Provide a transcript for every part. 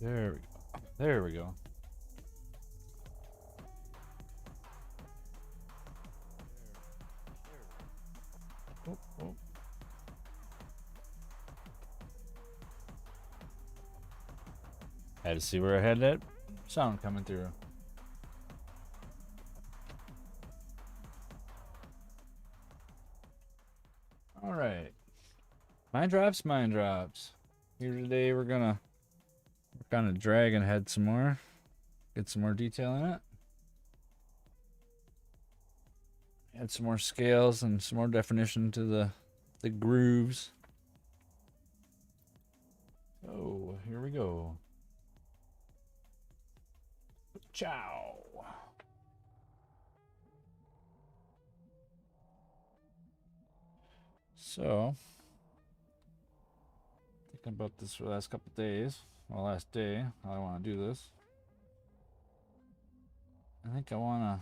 There we go. There we go. Oh, oh. Had to see where I had that sound coming through. All right. Mind drops, mind drops. Here today we're gonna work on a dragon head some more. Get some more detail in it. Add some more scales and some more definition to the grooves. Oh, here we go. Ciao. So, thinking about this for the last couple days. Well, last day, how I want to do this. I think I want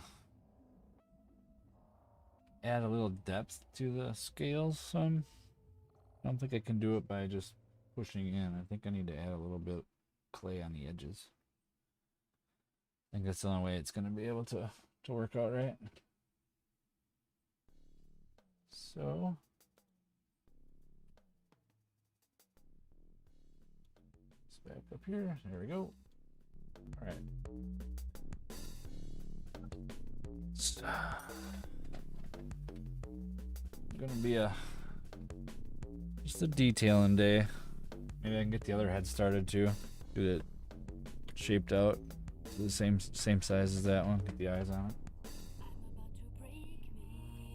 to add a little depth to the scales some. I don't think I can do it by just pushing in. I think I need to add a little bit of clay on the edges. I think that's the only way it's going to be able to work out right. So, let's back up here. There we go. All right. It's gonna be just a detailing day. Maybe I can get the other head started too. Get it shaped out to the same size as that one. Get the eyes on it.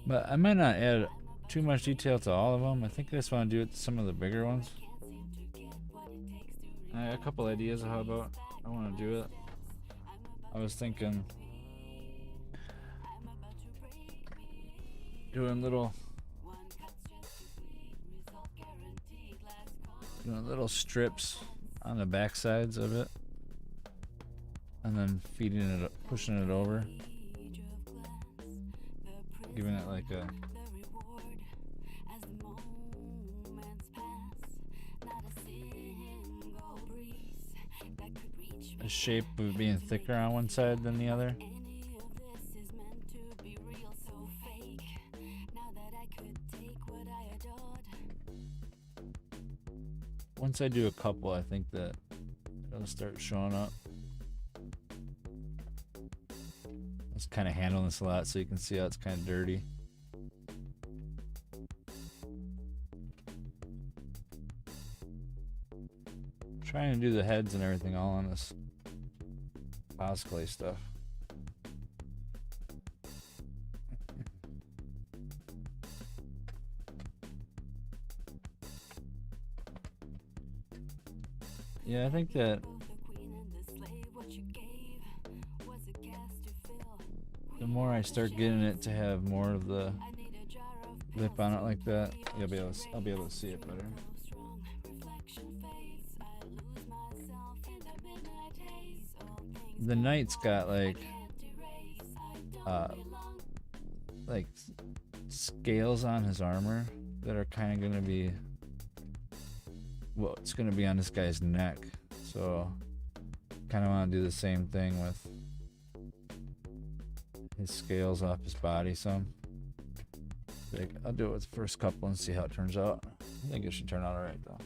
But I might not add too much detail to all of them. I think I just want to do it to some of the bigger ones. I have a couple ideas of how about I want to do it. I was thinking doing little strips on the back sides of it, and then feeding it, pushing it over, giving it like a shape of being thicker on one side than the other. Once I do a couple, I think that it'll start showing up. I was kind of handling this a lot, so you can see how it's kind of dirty. I'm trying to do the heads and everything all on this clay stuff. Yeah, I think that the more I start getting it to have more of the lip on it like that, I'll be able to see it better. The knight's got like scales on his armor that are kind of going to be it's going to be on this guy's neck, so kind of want to do the same thing with his scales off his body some. I'll do it with the first couple and see how it turns out. I think it should turn out alright though.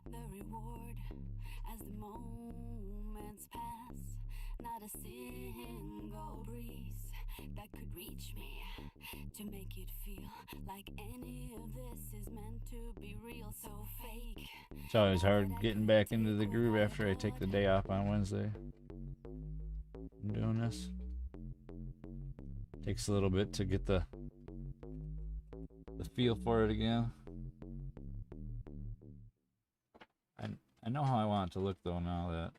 The reward as the moments pass, not a single breeze that could reach me to make it feel like any of this is meant to be real, so fake. It's always hard getting back into the groove after I take the day off on Wednesday. I'm doing this. Takes a little bit to get the feel for it again. I know how I want it to look though now that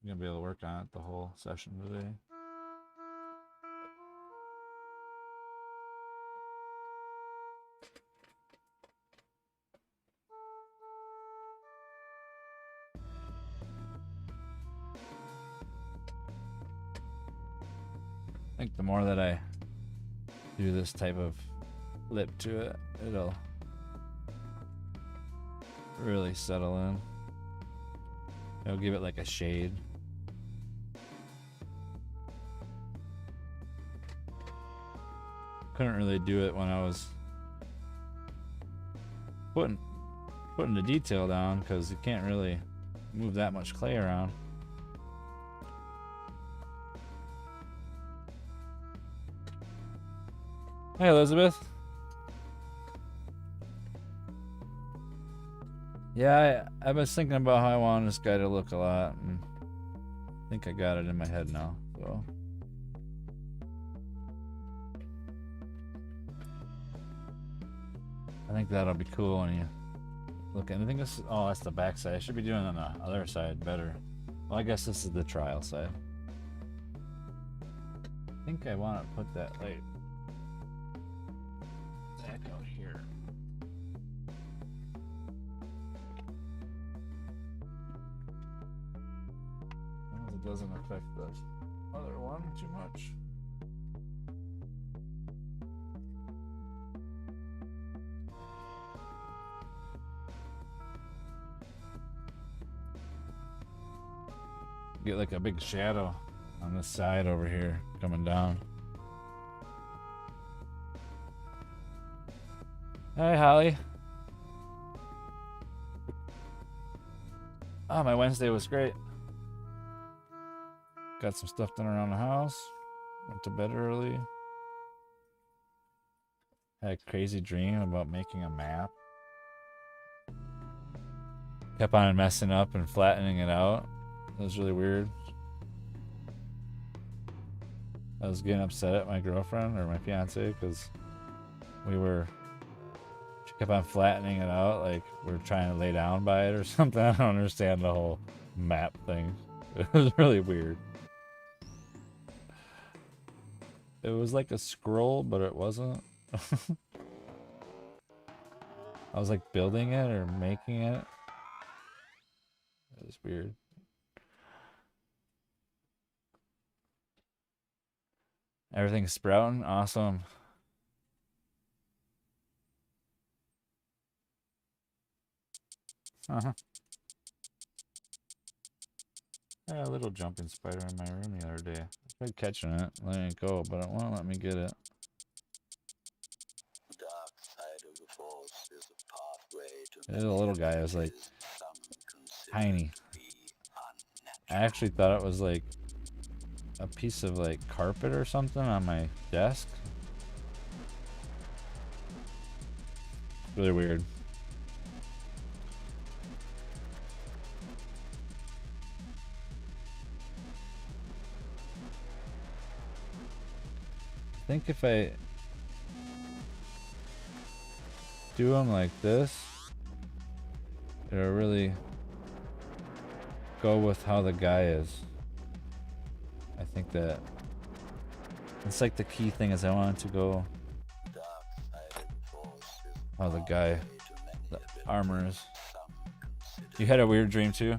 I'm gonna be able to work on it the whole session today. I think the more that I do this type of lip to it, it'll really settle in. It'll give it like a shade. Couldn't really do it when I was putting the detail down because you can't really move that much clay around. Hey, Elizabeth. Yeah, I was thinking about how I want this guy to look a lot, and I think I got it in my head now. So I think that'll be cool when you look at it. I think this is, oh, that's the back side. I should be doing it on the other side better. Well, I guess this is the trial side. I think I want to put that like back out here. Well, it doesn't affect the other one too much. Get like a big shadow on this side over here coming down. Hi, Holly. Oh, my Wednesday was great. Got some stuff done around the house. Went to bed early. Had a crazy dream about making a map. Kept on messing up and flattening it out. It was really weird. I was getting upset at my girlfriend or my fiance because she kept on flattening it out like we were trying to lay down by it or something. I don't understand the whole map thing. It was really weird. It was like a scroll, but it wasn't. I was like building it or making it. It was weird. Everything's sprouting. Awesome. Uh-huh. I had a little jumping spider in my room the other day. I tried catching it, letting it go, but it won't let me get it. There's a little guy. It was like tiny. I actually thought it was like a piece of like carpet or something on my desk. Really weird. I think if I do them like this, it'll really go with how the guy is. I think that it's like the key thing is I want it to go how the guy, the armor is. You had a weird dream too?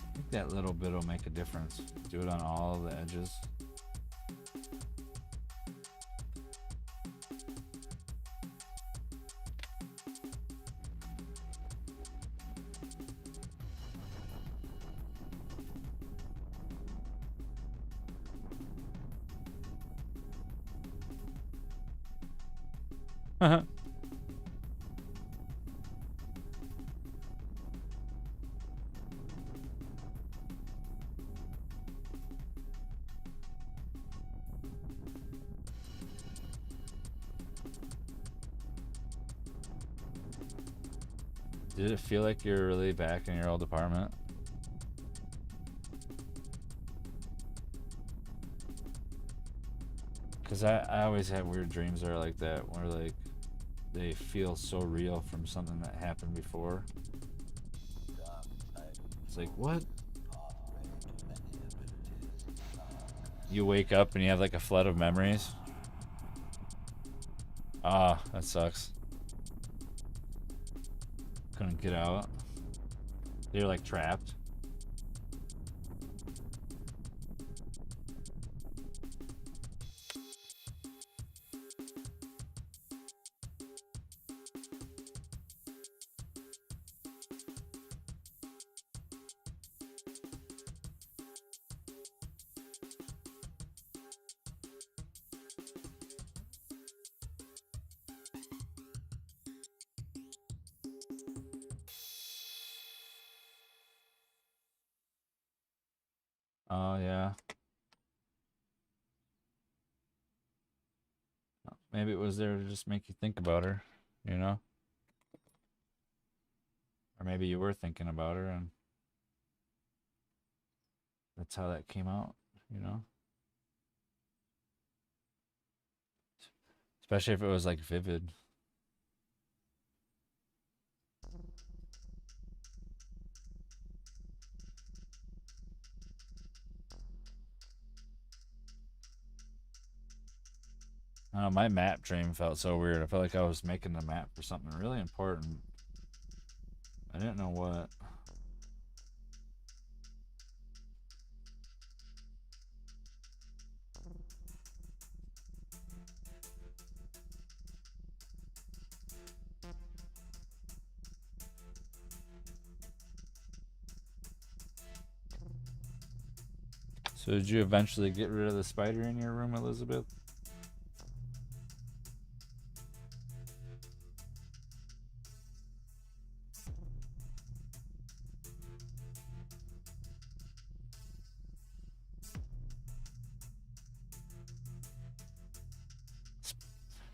I think that little bit will make a difference. Do it on all the edges. Did it feel like you're really back in your old apartment? Because I always have weird dreams that are like that, where like they feel so real from something that happened before. It's like, what? You wake up and you have like a flood of memories. Ah, that sucks. Couldn't get out. They're like trapped. Oh, yeah. Maybe it was there to just make you think about her, you know? Or maybe you were thinking about her and that's how that came out, you know? Especially if it was like vivid. I don't know, my map dream felt so weird. I felt like I was making the map for something really important. I didn't know what. So did you eventually get rid of the spider in your room, Elizabeth?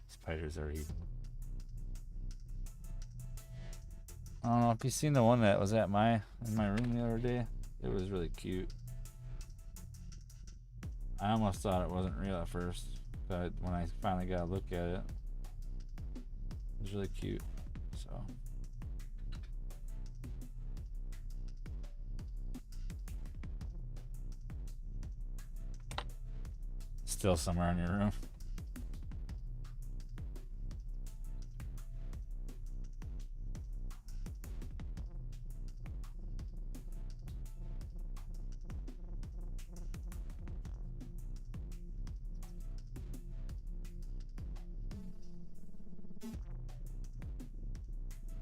Spiders are evil. I don't know if you've seen the one that was in my room the other day. It was really cute. I almost thought it wasn't real at first, but when I finally got a look at it, it was really cute. So still somewhere in your room.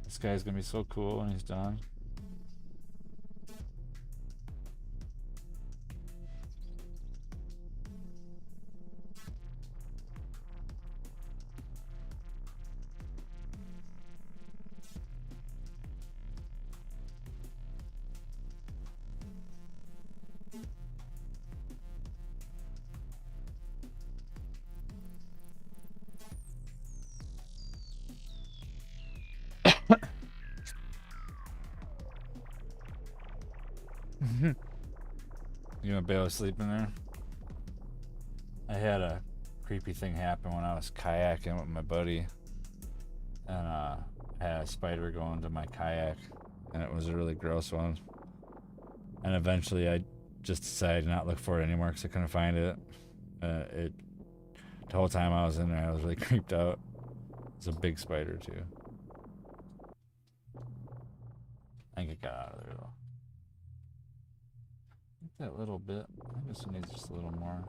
This guy's gonna be so cool when he's done. You gonna be able to sleep in there? I had a creepy thing happen when I was kayaking with my buddy, and I had a spider go into my kayak, and it was a really gross one. And eventually, I just decided to not look for it anymore because I couldn't find it. The whole time I was in there, I was really creeped out. It's a big spider too. I think it got out of there though. I think that little bit. I guess it needs just a little more.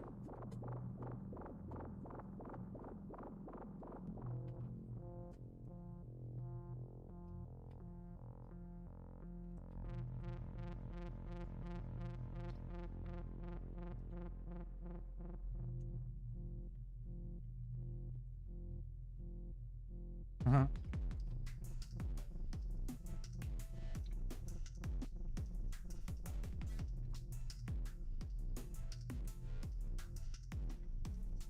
Uh-huh.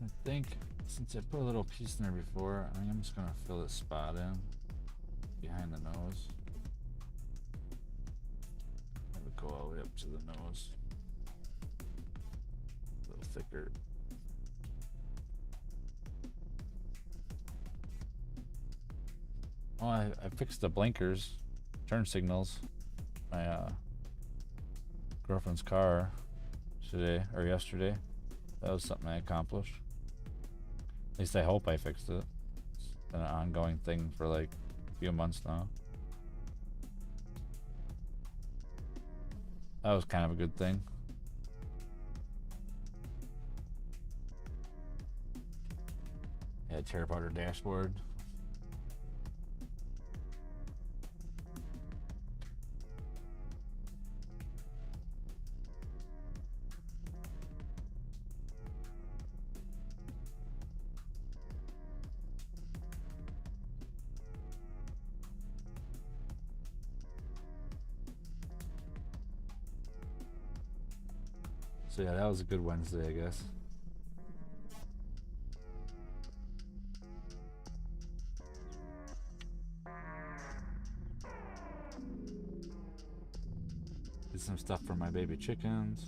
I think since I put a little piece in there before, I think I'm just gonna fill this spot in behind the nose. Have it go all the way up to the nose. A little thicker. Oh, I fixed the blinkers, turn signals, my girlfriend's car today or yesterday. That was something I accomplished. At least I hope I fixed it. an ongoing thing for like a few months now. That was kind of a good thing. Yeah, tear apart her dashboard. So yeah, that was a good Wednesday, I guess. Did some stuff for my baby chickens.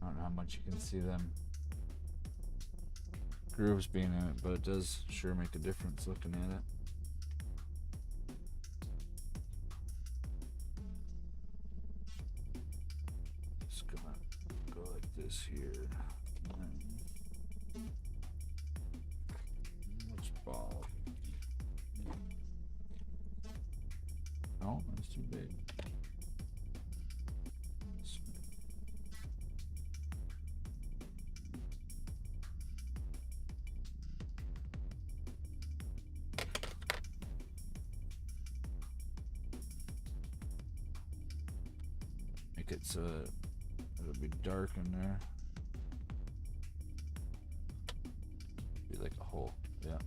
I don't know how much you can see them grooves being in it, but it does sure make a difference looking at it. Just gonna go like this here. Much ball. Oh, that's too big. Make it so it'll be dark in there. Be like a hole, yeah.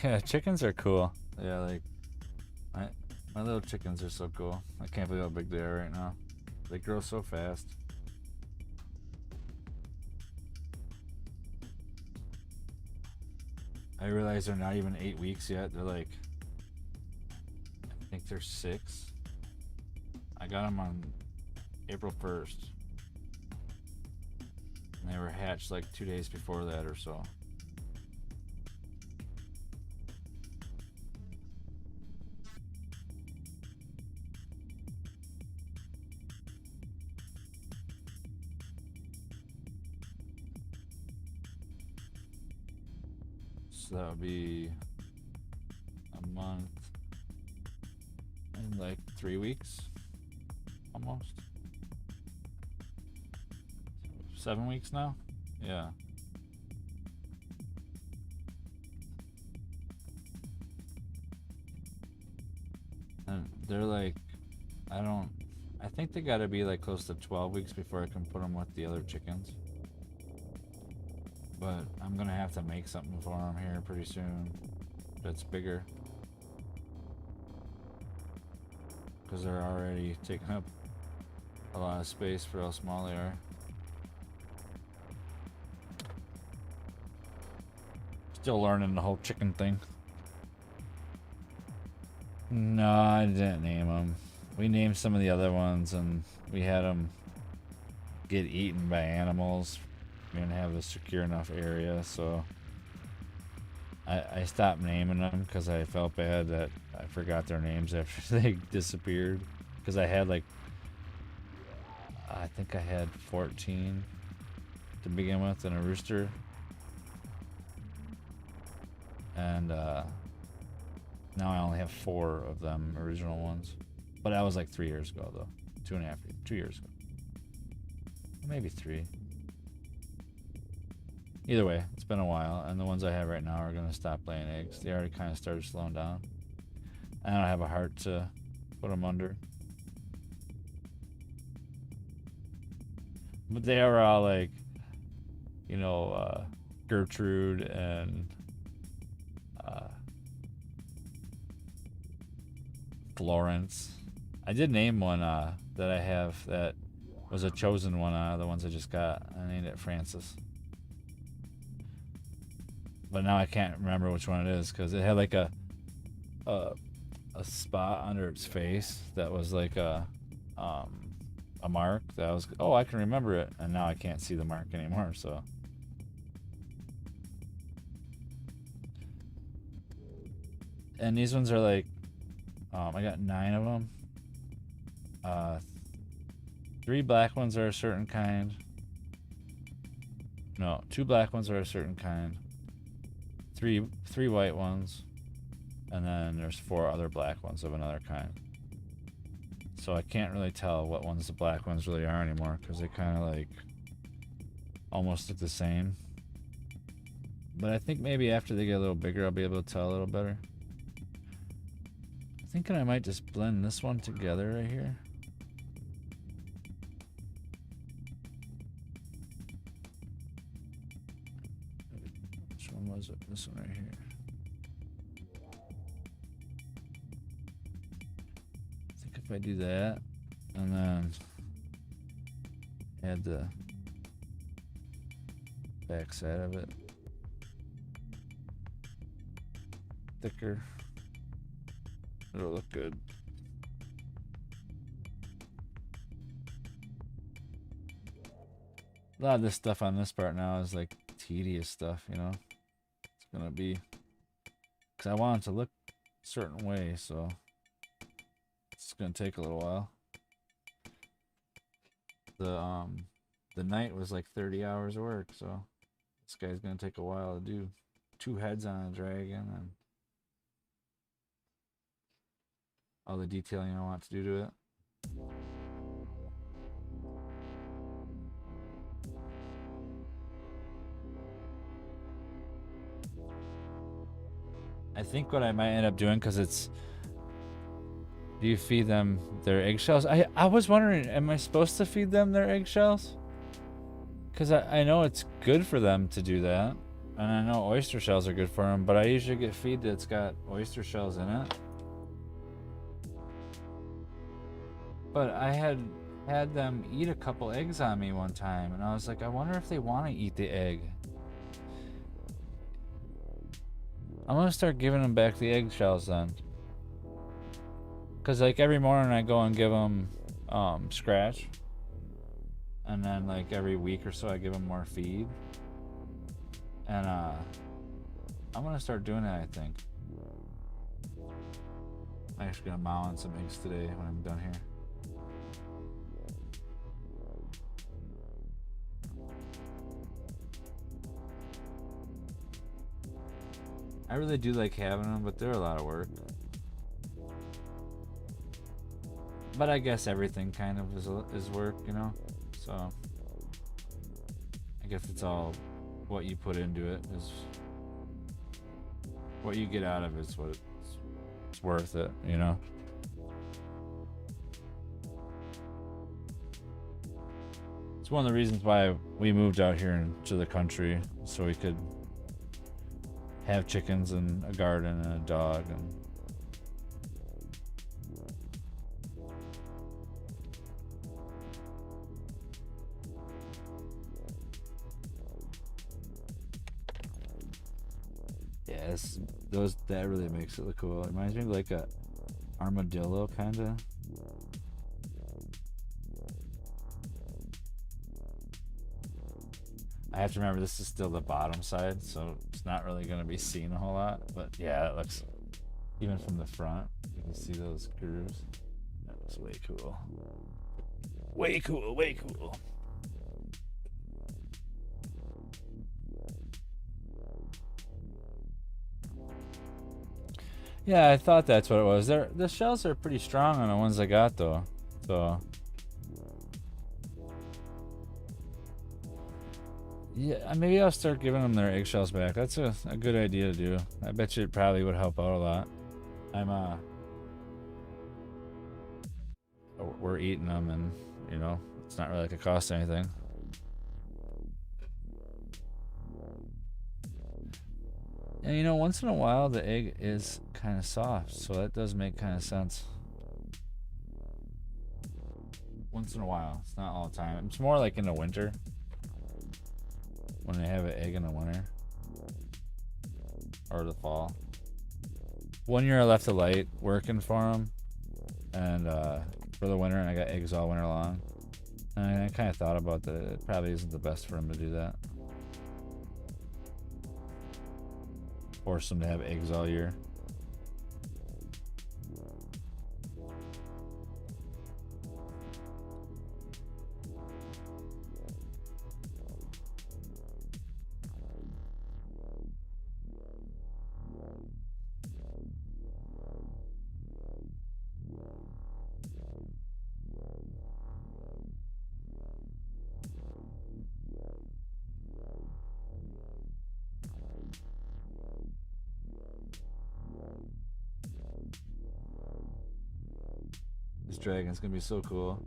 Yeah, chickens are cool. Yeah, like my little chickens are so cool. I can't believe how big they are right now. They grow so fast. I realize they're not even 8 weeks yet. They're like, I think they're 6. I got them on April 1st. And they were hatched like 2 days before that or so. So that would be a month and like 3 weeks, almost 7 weeks now. Yeah. And they're like, I think they gotta be like close to 12 weeks before I can put them with the other chickens. But I'm gonna have to make something for them here pretty soon that's bigger, because they're already taking up a lot of space for how small they are. Still learning the whole chicken thing. No, I didn't name them. We named some of the other ones and we had them get eaten by animals. We didn't have a secure enough area, so I stopped naming them because I felt bad that I forgot their names after they disappeared. Because I had like, I think I had 14 to begin with and a rooster. And now I only have 4 of them original ones. But that was like 3 years ago though. 2 years ago. Maybe 3. Either way, it's been a while, and the ones I have right now are gonna stop laying eggs. They already kind of started slowing down. I don't have a heart to put them under. But they are all like, you know, Gertrude and Florence. I did name one that I have that was a chosen one out of the ones I just got. I named it Francis. But now I can't remember which one it is because it had like a spot under its face that was like a mark that was, oh, I can remember it, and now I can't see the mark anymore. So and these ones are like I got 9 of them. 3 black ones are a certain kind. No, 2 black ones are a certain kind. Three white ones, and then there's 4 other black ones of another kind. So I can't really tell what ones the black ones really are anymore because they kind of like almost look the same. But I think maybe after they get a little bigger, I'll be able to tell a little better. I'm thinking I might just blend this one together right here. Which one was it? This one right here. I think if I do that and then add the back side of it thicker, it'll look good. A lot of this stuff on this part now is like tedious stuff, you know. It's gonna be because I want it to look a certain way, so it's gonna take a little while. The night was like 30 hours of work, so this guy's gonna take a while to do. 2 heads on a dragon and all the detailing I want to do to it. I think what I might end up doing, because it's, do you feed them their eggshells? I was wondering, am I supposed to feed them their eggshells? Because I know it's good for them to do that. And I know oyster shells are good for them, but I usually get feed that's got oyster shells in it. But I had them eat a couple eggs on me one time, and I was like, I wonder if they want to eat the egg. I'm gonna start giving them back the eggshells then. Cause like every morning I go and give them scratch, and then like every week or so I give them more feed. And I'm gonna start doing that, I think. I'm actually gonna mow on some eggs today when I'm done here. I really do like having them, but they're a lot of work. But I guess everything kind of is work, you know? So I guess it's all what you put into it is what you get out of it is what it's worth it, you know? It's one of the reasons why we moved out here into the country, so we could have chickens and a garden and a dog and yes, that really makes it look cool. It reminds me of like a armadillo kinda. I have to remember this is still the bottom side, so it's not really going to be seen a whole lot. But yeah, it looks, even from the front, you can see those grooves. That looks way cool. Way cool, way cool. Yeah, I thought that's what it was. The shells are pretty strong on the ones I got though. So yeah, maybe I'll start giving them their eggshells back. That's a good idea to do. I bet you it probably would help out a lot. We're eating them, and you know, it's not really like it costs anything. And you know, once in a while the egg is kind of soft, so that does make kind of sense. once in a while. It's not all the time. It's more like in the winter when they have an egg in the winter or the fall. 1 year I left the light working for them, and for the winter, and I got eggs all winter long. And I kind of thought about that. It probably isn't the best for them to do that. Force them to have eggs all year. This dragon's gonna be so cool.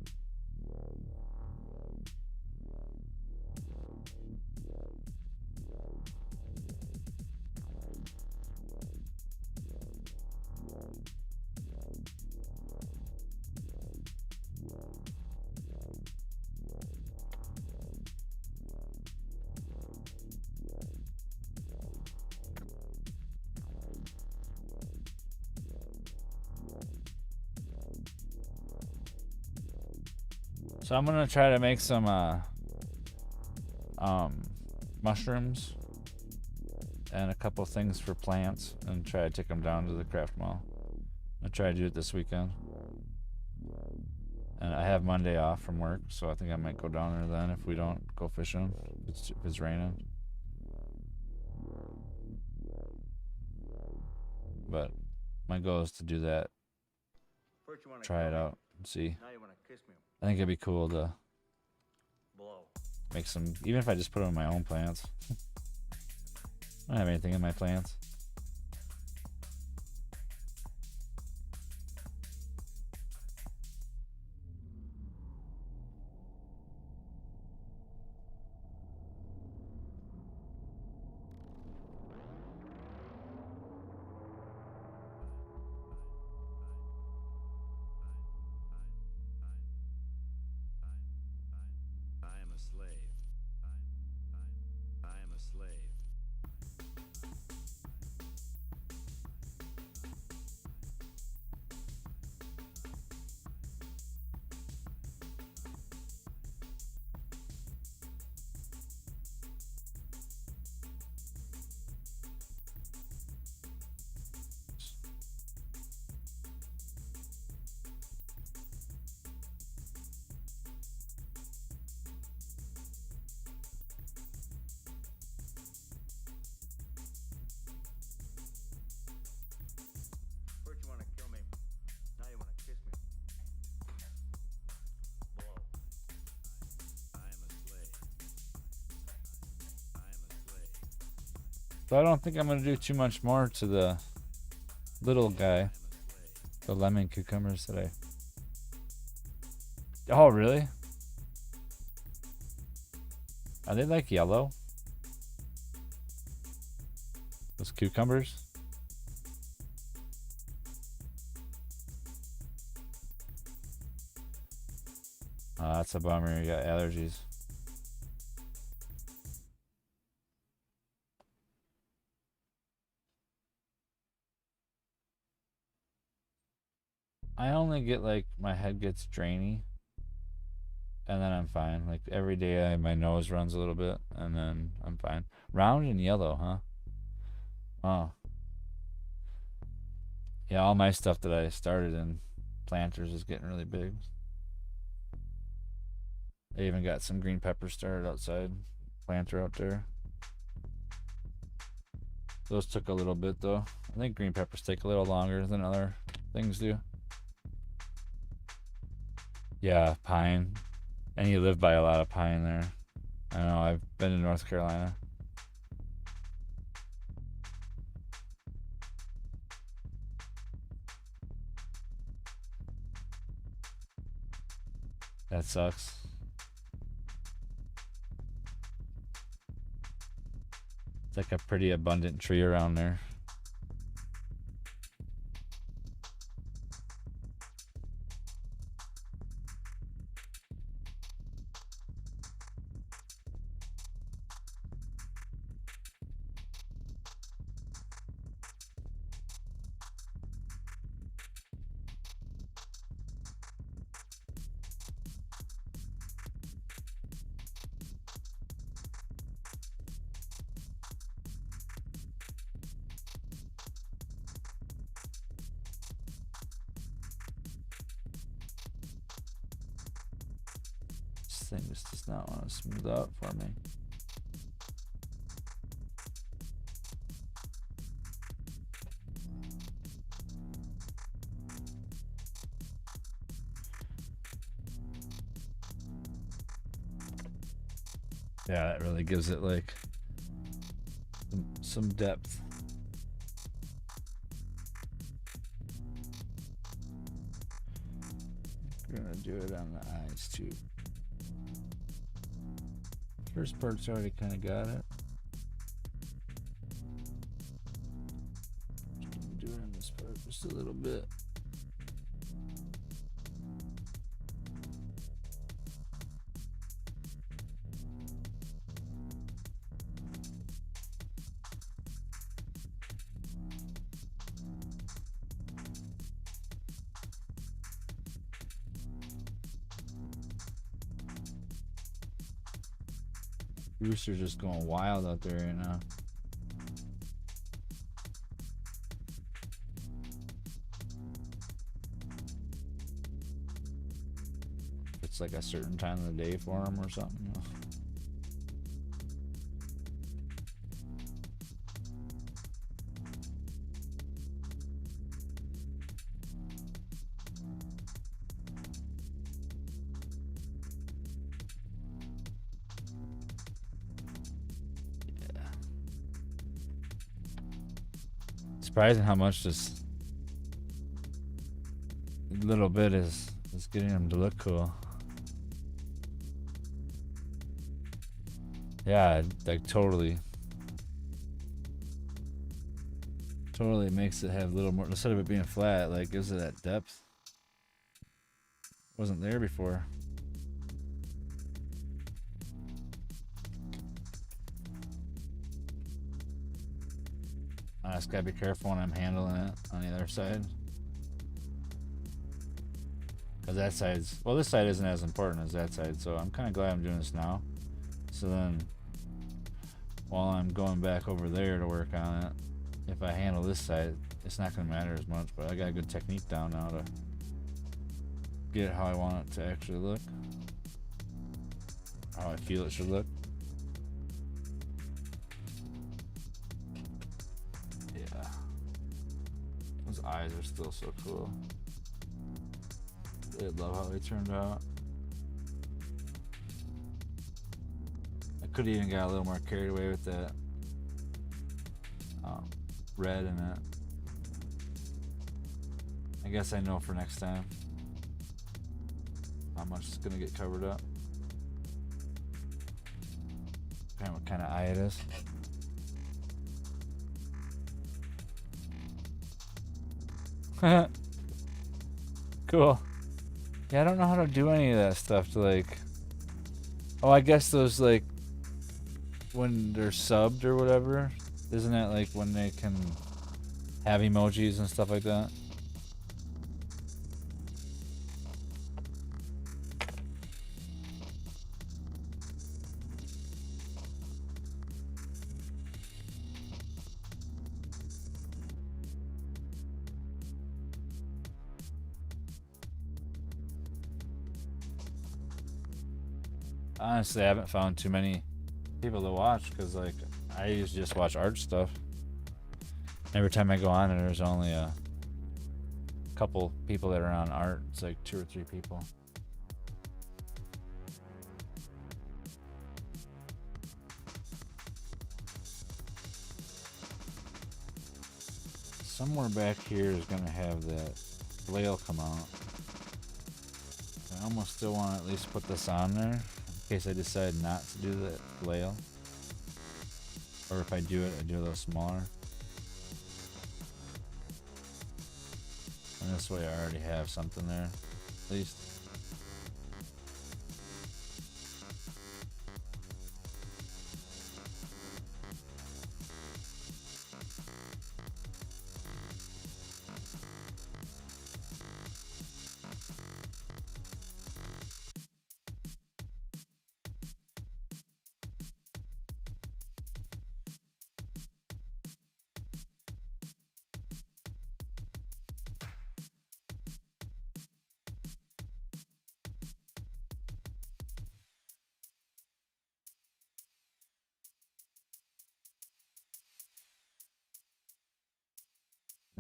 So I'm gonna try to make some mushrooms and a couple things for plants and try to take them down to the craft mall. I'll try to do it this weekend. And I have Monday off from work, so I think I might go down there then if we don't go fishing, if it's raining. But my goal is to do that. Try it out and see. I think it'd be cool to make some, even if I just put them in my own plants. I don't have anything in my plants. So I don't think I'm going to do too much more to the little guy. The lemon cucumbers today. Oh, really? Are they like yellow? Those cucumbers? Oh, that's a bummer. You got allergies. I only get like my head gets drainy and then I'm fine. Like every day my nose runs a little bit and then I'm fine. Round and yellow, huh? Oh. Yeah, all my stuff that I started in planters is getting really big. I even got some green peppers started outside. Planter out there. Those took a little bit though. I think green peppers take a little longer than other things do. Yeah, pine. And you live by a lot of pine there. I know, I've been to North Carolina. That sucks. It's like a pretty abundant tree around there. thing just does not want to smooth out for me. Yeah, that really gives it like some depth. We're gonna do it on the eyes too. First part's already kind of got it. Just gonna do it on this part just a little bit. Rooster's just going wild out there right now. It's like a certain time of the day for him or something. You know? Surprising how much this little bit is getting him to look cool. Yeah, like totally makes it have a little more, instead of it being flat, like gives it that depth. Wasn't there before. I just gotta be careful when I'm handling it on the other side. Because that side's, well, this side isn't as important as that side, so I'm kind of glad I'm doing this now. So then, while I'm going back over there to work on it, if I handle this side, it's not going to matter as much, but I got a good technique down now to get it how I want it to actually look. How I feel it should look. Yeah. Those eyes are still so cool. I love how they turned out. I could have even got a little more carried away with that red in it. I guess I know for next time how much it's gonna get covered up. Depending what kind of eye it is. Cool. Yeah, I don't know how to do any of that stuff to like. Oh, I guess those like when they're subbed or whatever. Isn't that like when they can have emojis and stuff like that? Honestly, I haven't found too many people to watch because, like, I usually just watch art stuff. Every time I go on it, there's only a couple people that are on art. It's like 2 or 3 people. Somewhere back here is going to have that flail come out. I almost still want to at least put this on there in case I decide not to do that flail. Or if I do it, I do it a little smaller. And this way I already have something there, at least.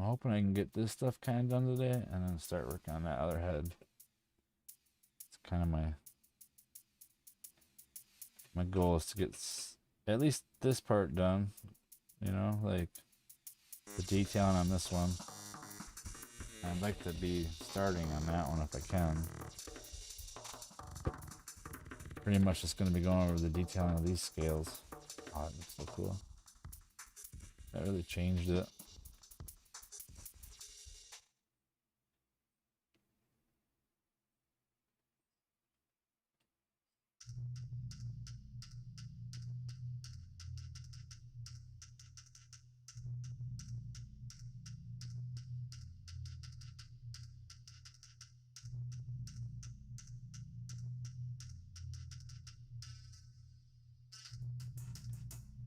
I'm hoping I can get this stuff kind of done today and then start working on that other head. It's kind of my goal is to get at least this part done, you know, like the detailing on this one. I'd like to be starting on that one if I can. Pretty much just going to be going over the detailing of these scales. Oh, that looks so cool. That really changed it.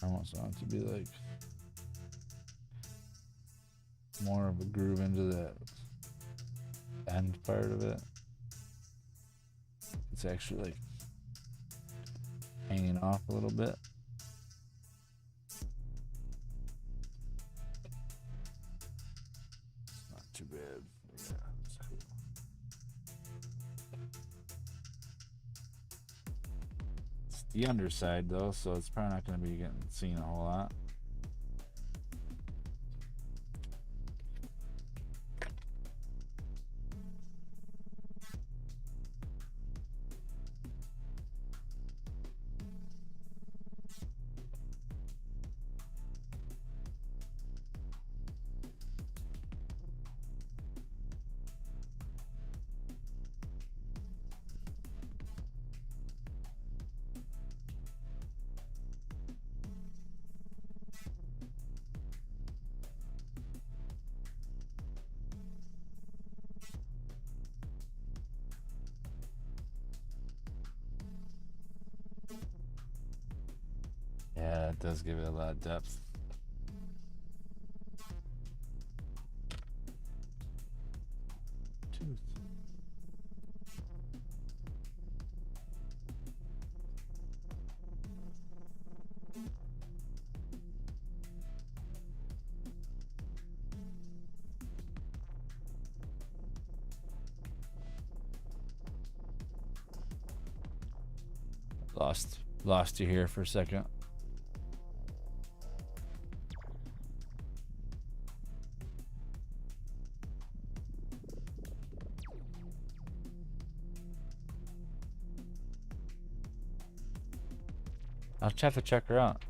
I almost want it to be like more of a groove into the end part of it. It's actually like hanging off a little bit. It's not too bad. Yeah, it's cool. It's the underside though, so it's probably not going to be getting seen a whole lot. Yeah, it does give it a lot of depth. Tooth. Lost you here for a second. I'll just have to check her out.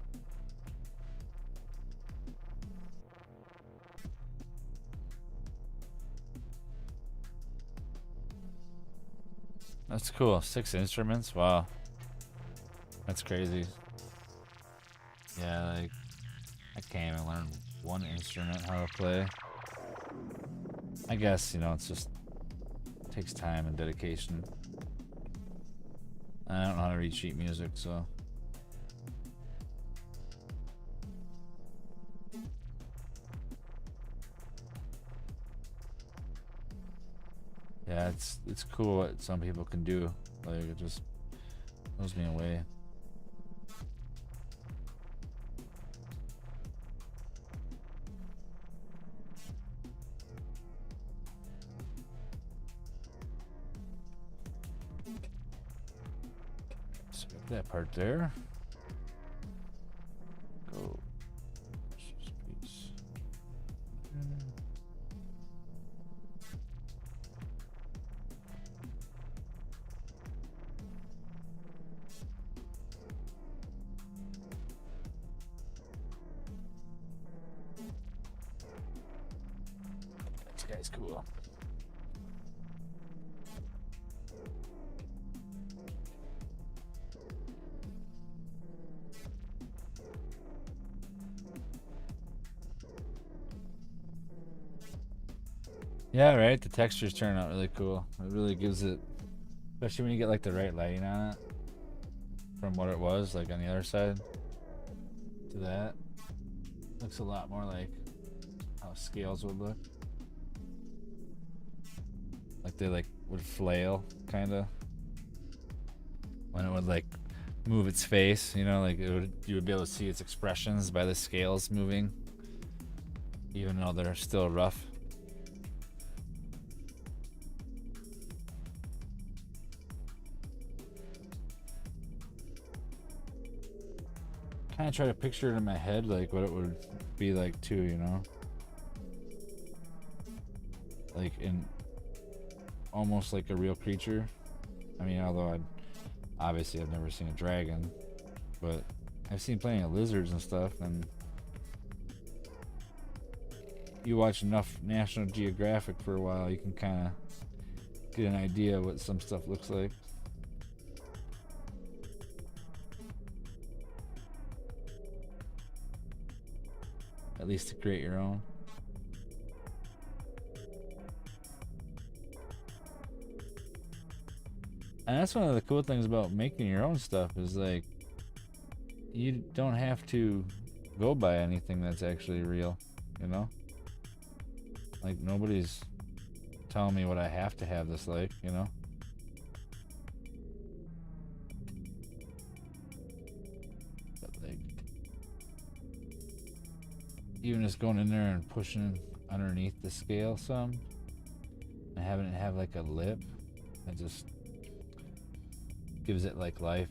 That's cool. 6 instruments. Wow. That's crazy. Yeah, like I can't even learn one instrument how to play. I guess, you know, it's just takes time and dedication. I don't know how to read sheet music, so yeah, it's cool what some people can do. Like it just blows me away. So that part there. Go. Piece. This guy's cool. Yeah, right. The textures turn out really cool. It really gives it, especially when you get like the right lighting on it, from what it was like on the other side to that. Looks a lot more like how scales would look. Like they like would flail, kind of, when it would like move its face. You know, like you would be able to see its expressions by the scales moving. even though they're still rough. Kind of try to picture it in my head, like what it would be like too, you know? Like in almost like a real creature. I mean, although obviously I've never seen a dragon, but I've seen plenty of lizards and stuff, and you watch enough National Geographic for a while, you can kind of get an idea what some stuff looks like. At least to create your own. And that's one of the cool things about making your own stuff is like you don't have to go by anything that's actually real, you know? Like nobody's telling me what I have to have this like, you know? But like even just going in there and pushing underneath the scale some and having it have like a lip, it just gives it like life.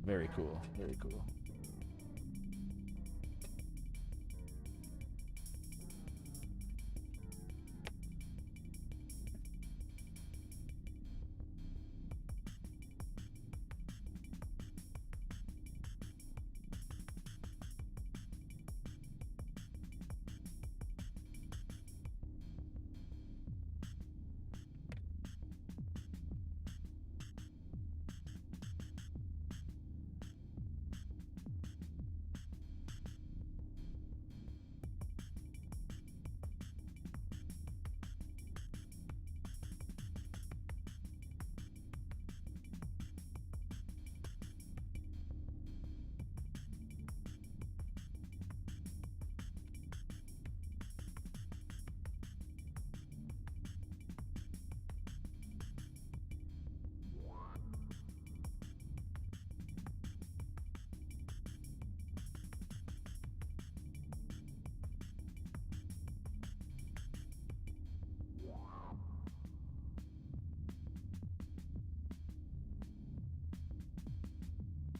Very cool, very cool.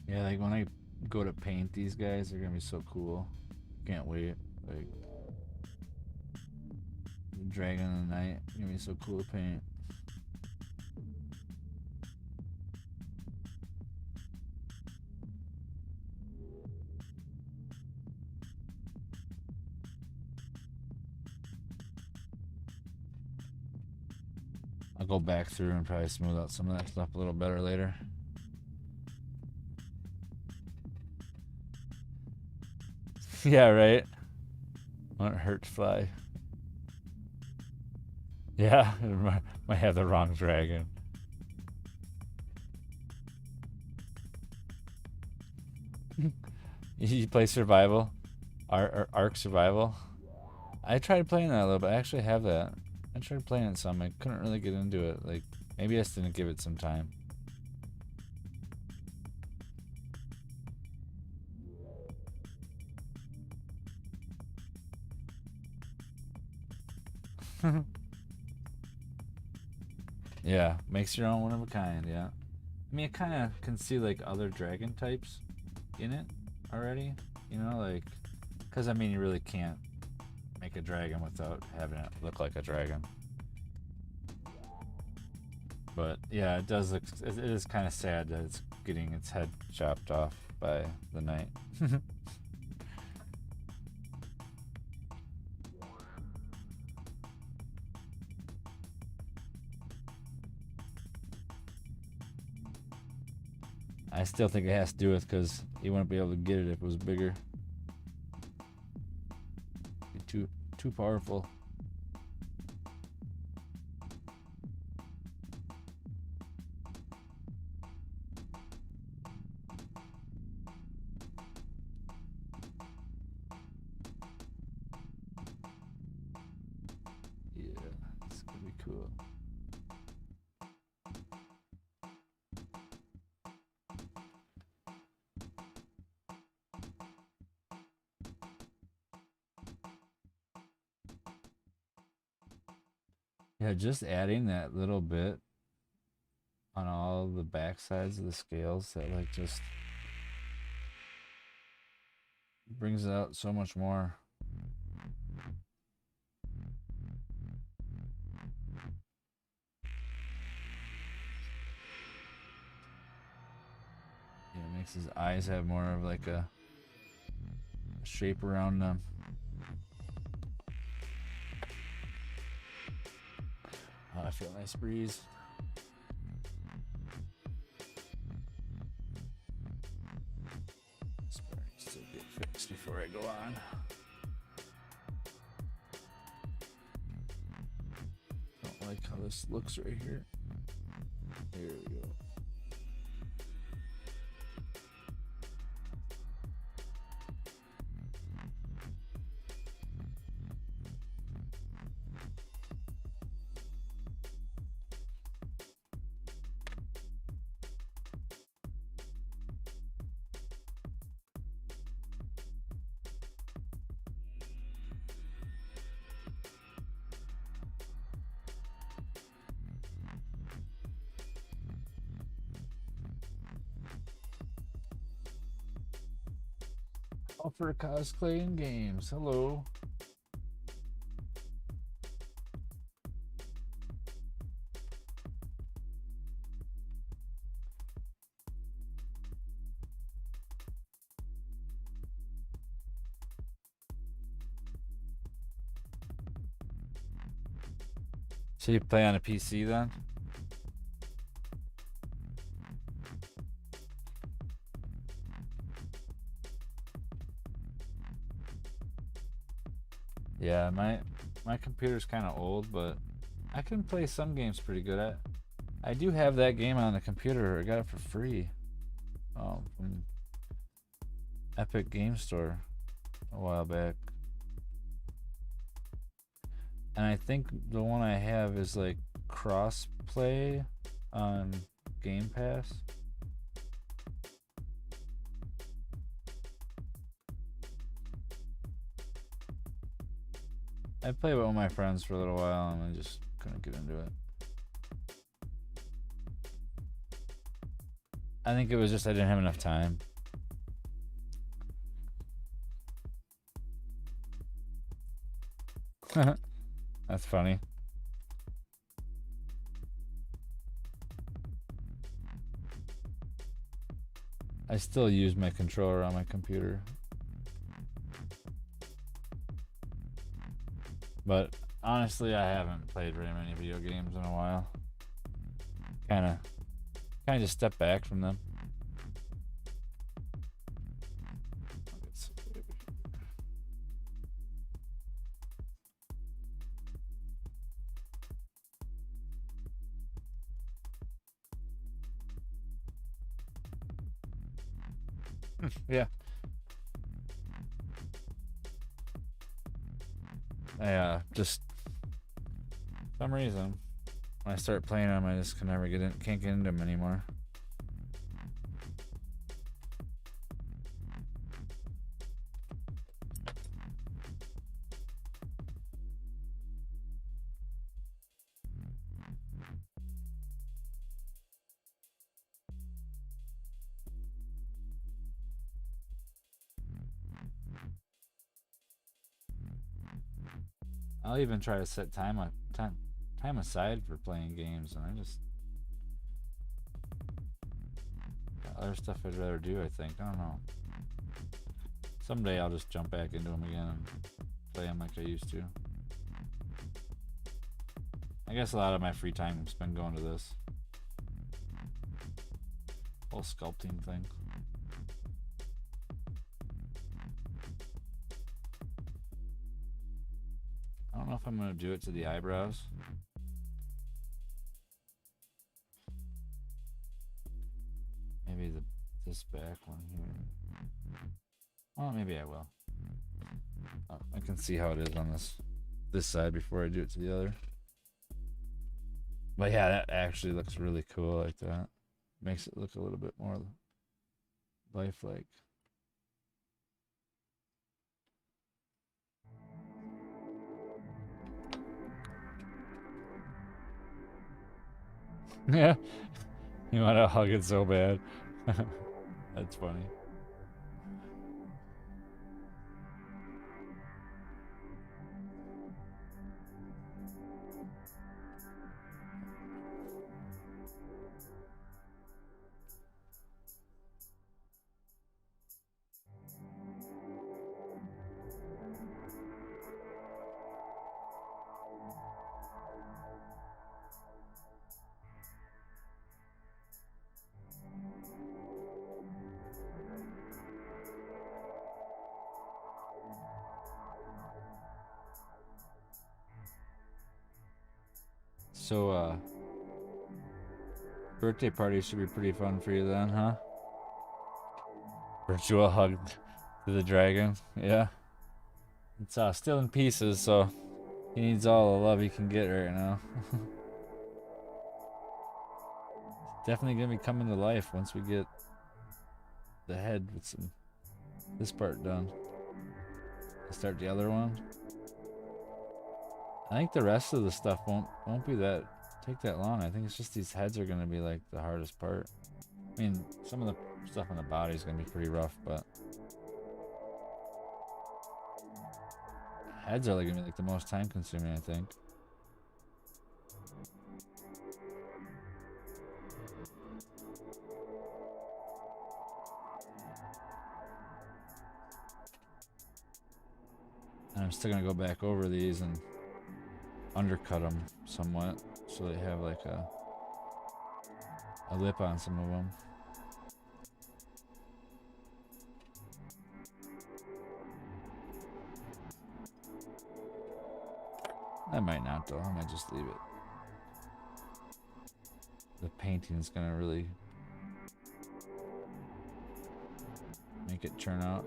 Yeah, like when I go to paint these guys, they're gonna be so cool. Can't wait. Like Dragon of the Night, gonna be so cool to paint. I'll go back through and probably smooth out some of that stuff a little better later. Yeah, right. Won't hurt to fly. Yeah, it might have the wrong dragon. You play survival, Ark survival. I tried playing that a little bit. I actually have that. I tried playing it some. I couldn't really get into it. Like maybe I just didn't give it some time. Yeah, makes your own one of a kind. Yeah, I mean, I kind of can see like other dragon types in it already. You know, like because I mean, you really can't make a dragon without having it look like a dragon. But yeah, it does look. It is kind of sad that it's getting its head chopped off by the knight. I still think it has to do with because he wouldn't be able to get it if it was bigger. Be too powerful. Yeah, it's gonna be cool. Yeah, just adding that little bit on all the back sides of the scales that like just brings it out so much more. Yeah, it makes his eyes have more of like a shape around them. Oh, I feel a nice breeze. This part needs to get fixed before I go on. Don't like how this looks right here. There we go. All for cosplaying games. Hello. So you play on a PC then? Yeah, my computer's kind of old, but I can play some games pretty good at. I do have that game on the computer. I got it for free from Epic Game Store a while back. And I think the one I have is like cross play on Game Pass. I played with one of my friends for a little while and I just couldn't get into it. I think it was just I didn't have enough time. That's funny. I still use my controller on my computer. But honestly, I haven't played very many video games in a while. Kind of just step back from them. Yeah. I just for some reason when I start playing them, I just can never can't get into them anymore. I'll even try to set time aside for playing games, and I just got other stuff I'd rather do. I think I don't know. Someday I'll just jump back into them again and play them like I used to. I guess a lot of my free time's been going to this whole sculpting thing. I don't know if I'm going to do it to the eyebrows. Maybe this back one here. Well, maybe I will. Oh, I can see how it is on this side before I do it to the other. But yeah, that actually looks really cool like that. Makes it look a little bit more lifelike. Yeah. You want to hug it so bad. That's funny. So, birthday party should be pretty fun for you then, huh? Virtual hug to the dragon. Yeah. It's still in pieces, so he needs all the love he can get right now. Definitely gonna be coming to life once we get the head with this part done. Start the other one. I think the rest of the stuff won't be take that long. I think it's just these heads are gonna be like the hardest part. I mean, some of the stuff on the body is gonna be pretty rough, but heads are like gonna be like the most time consuming, I think. And I'm still gonna go back over these and undercut them somewhat so they have like a lip on some of them. I might not though, I might just leave it. The painting's gonna really make it turn out.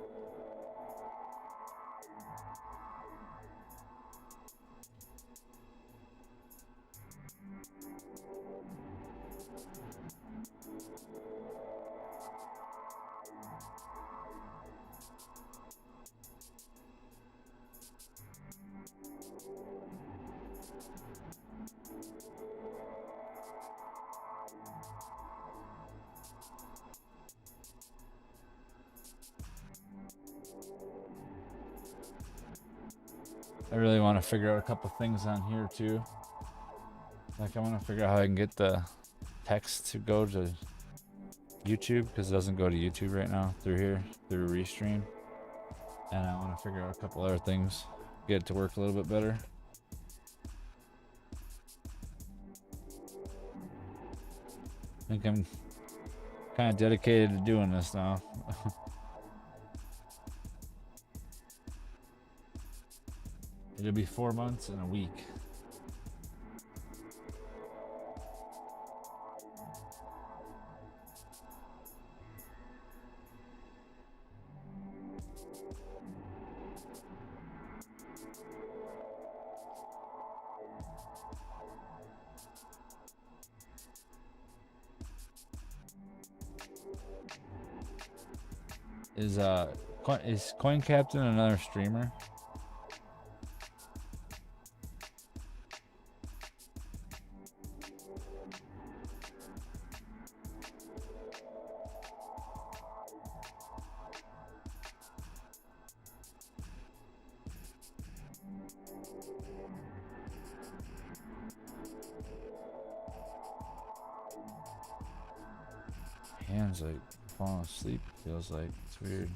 I really want to figure out a couple things on here too. Like I want to figure out how I can get the text to go to YouTube, because it doesn't go to YouTube right now through here, through Restream. And I want to figure out a couple other things, get it to work a little bit better. I think I'm kind of dedicated to doing this now. It'll be 4 months and a week. Is Coin Captain another streamer? Hands like falling asleep, feels like. It's weird.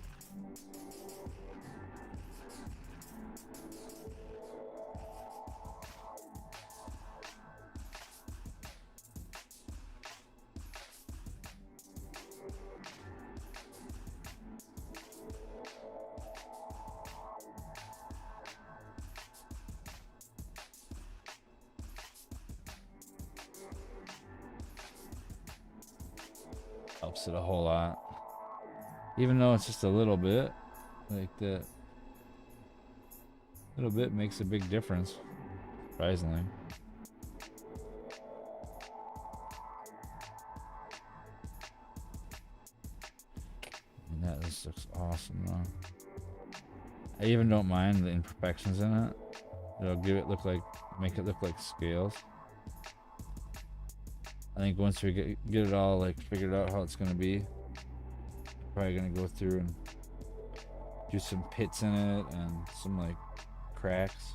Helps it a whole lot. Even though it's just a little bit, like that little bit makes a big difference, surprisingly. And this looks awesome though. I even don't mind the imperfections in it. It'll make it look like scales. I think once we get it all like figured out how it's gonna be, probably gonna go through and do some pits in it and some like cracks.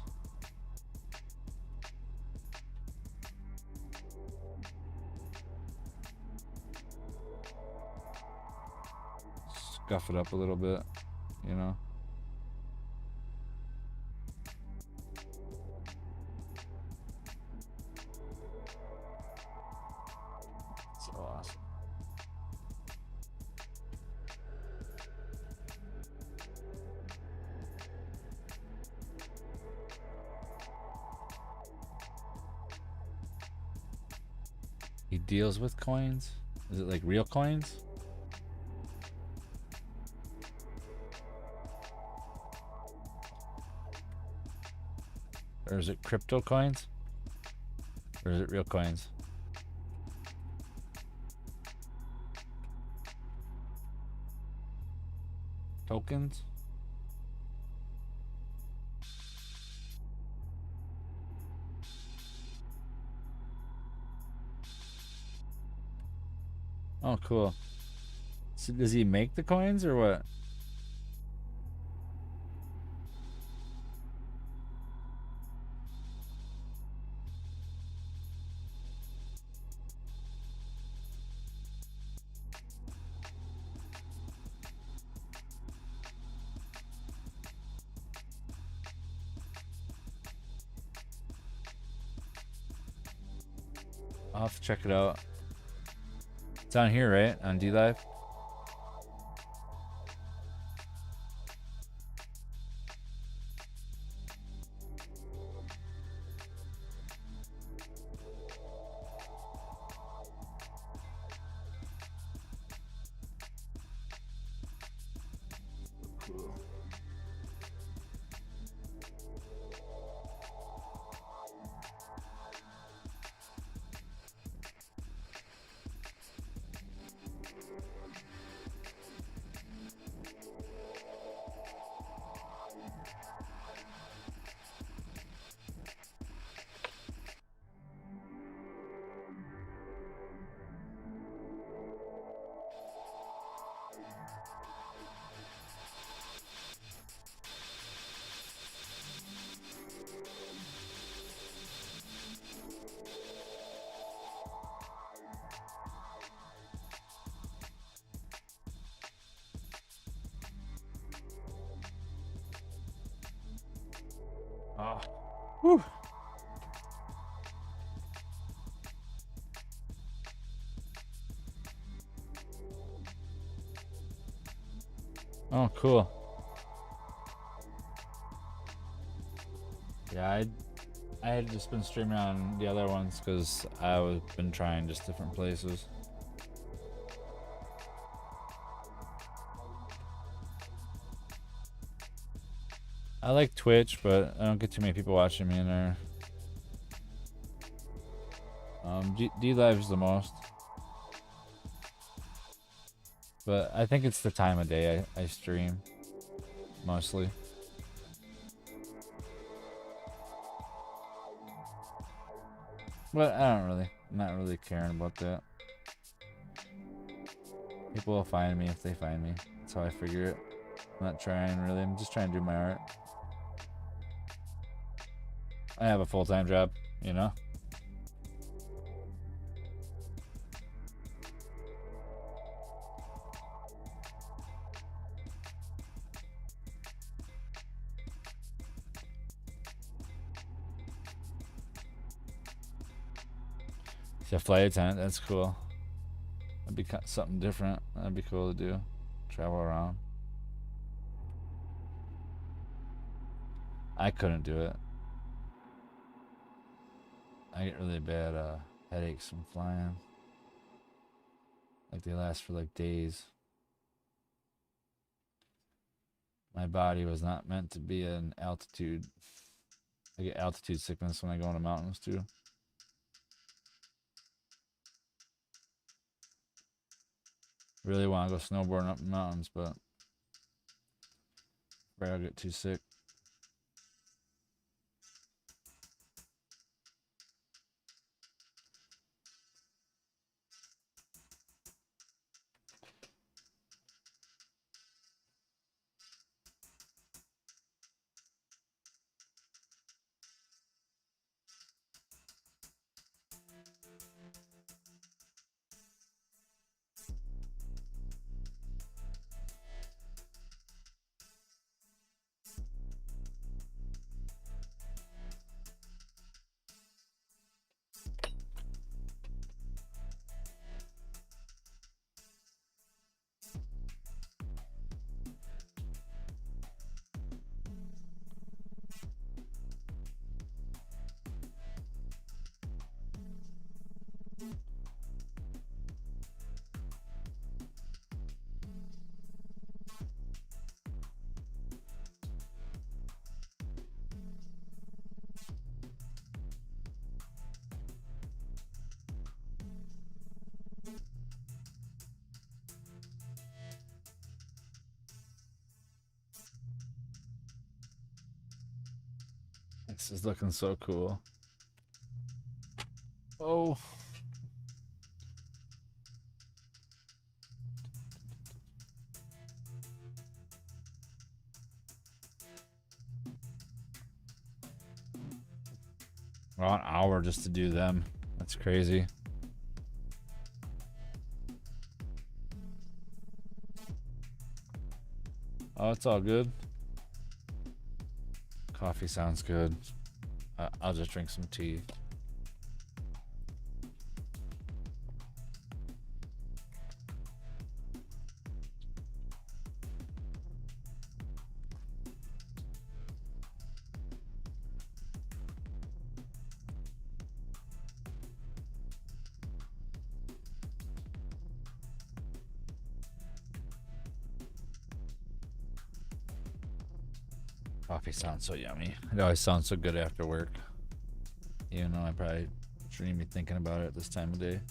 Scuff it up a little bit, you know. So awesome. He deals with coins? Is it like real coins? Or is it crypto coins? Or is it real coins? Tokens? Oh, cool. So does he make the coins or what? I'll have to check it out. It's on here, right? On DLive? Oh. Whew. Oh, cool. Yeah, I had just been streaming on the other ones because I've been trying just different places. I like Twitch, but I don't get too many people watching me in there. DLive is the most. But I think it's the time of day I stream, mostly. But I'm not really caring about that. People will find me if they find me. That's how I figure it. I'm not trying really, I'm just trying to do my art. I have a full-time job, you know? Yeah, flight attendant, that's cool. That'd be something different. That'd be cool to do. Travel around. I couldn't do it. I get really bad headaches from flying. Like they last for like days. My body was not meant to be in altitude. I get altitude sickness when I go in the mountains too. Really want to go snowboarding up the mountains, but I'll get too sick. This is looking so cool. Oh. Well, an hour just to do them. That's crazy. Oh, it's all good. Coffee sounds good. I'll just drink some tea. Coffee sounds so yummy. It always sounds so good after work. Even though I probably shouldn't even be thinking about it at this time of day.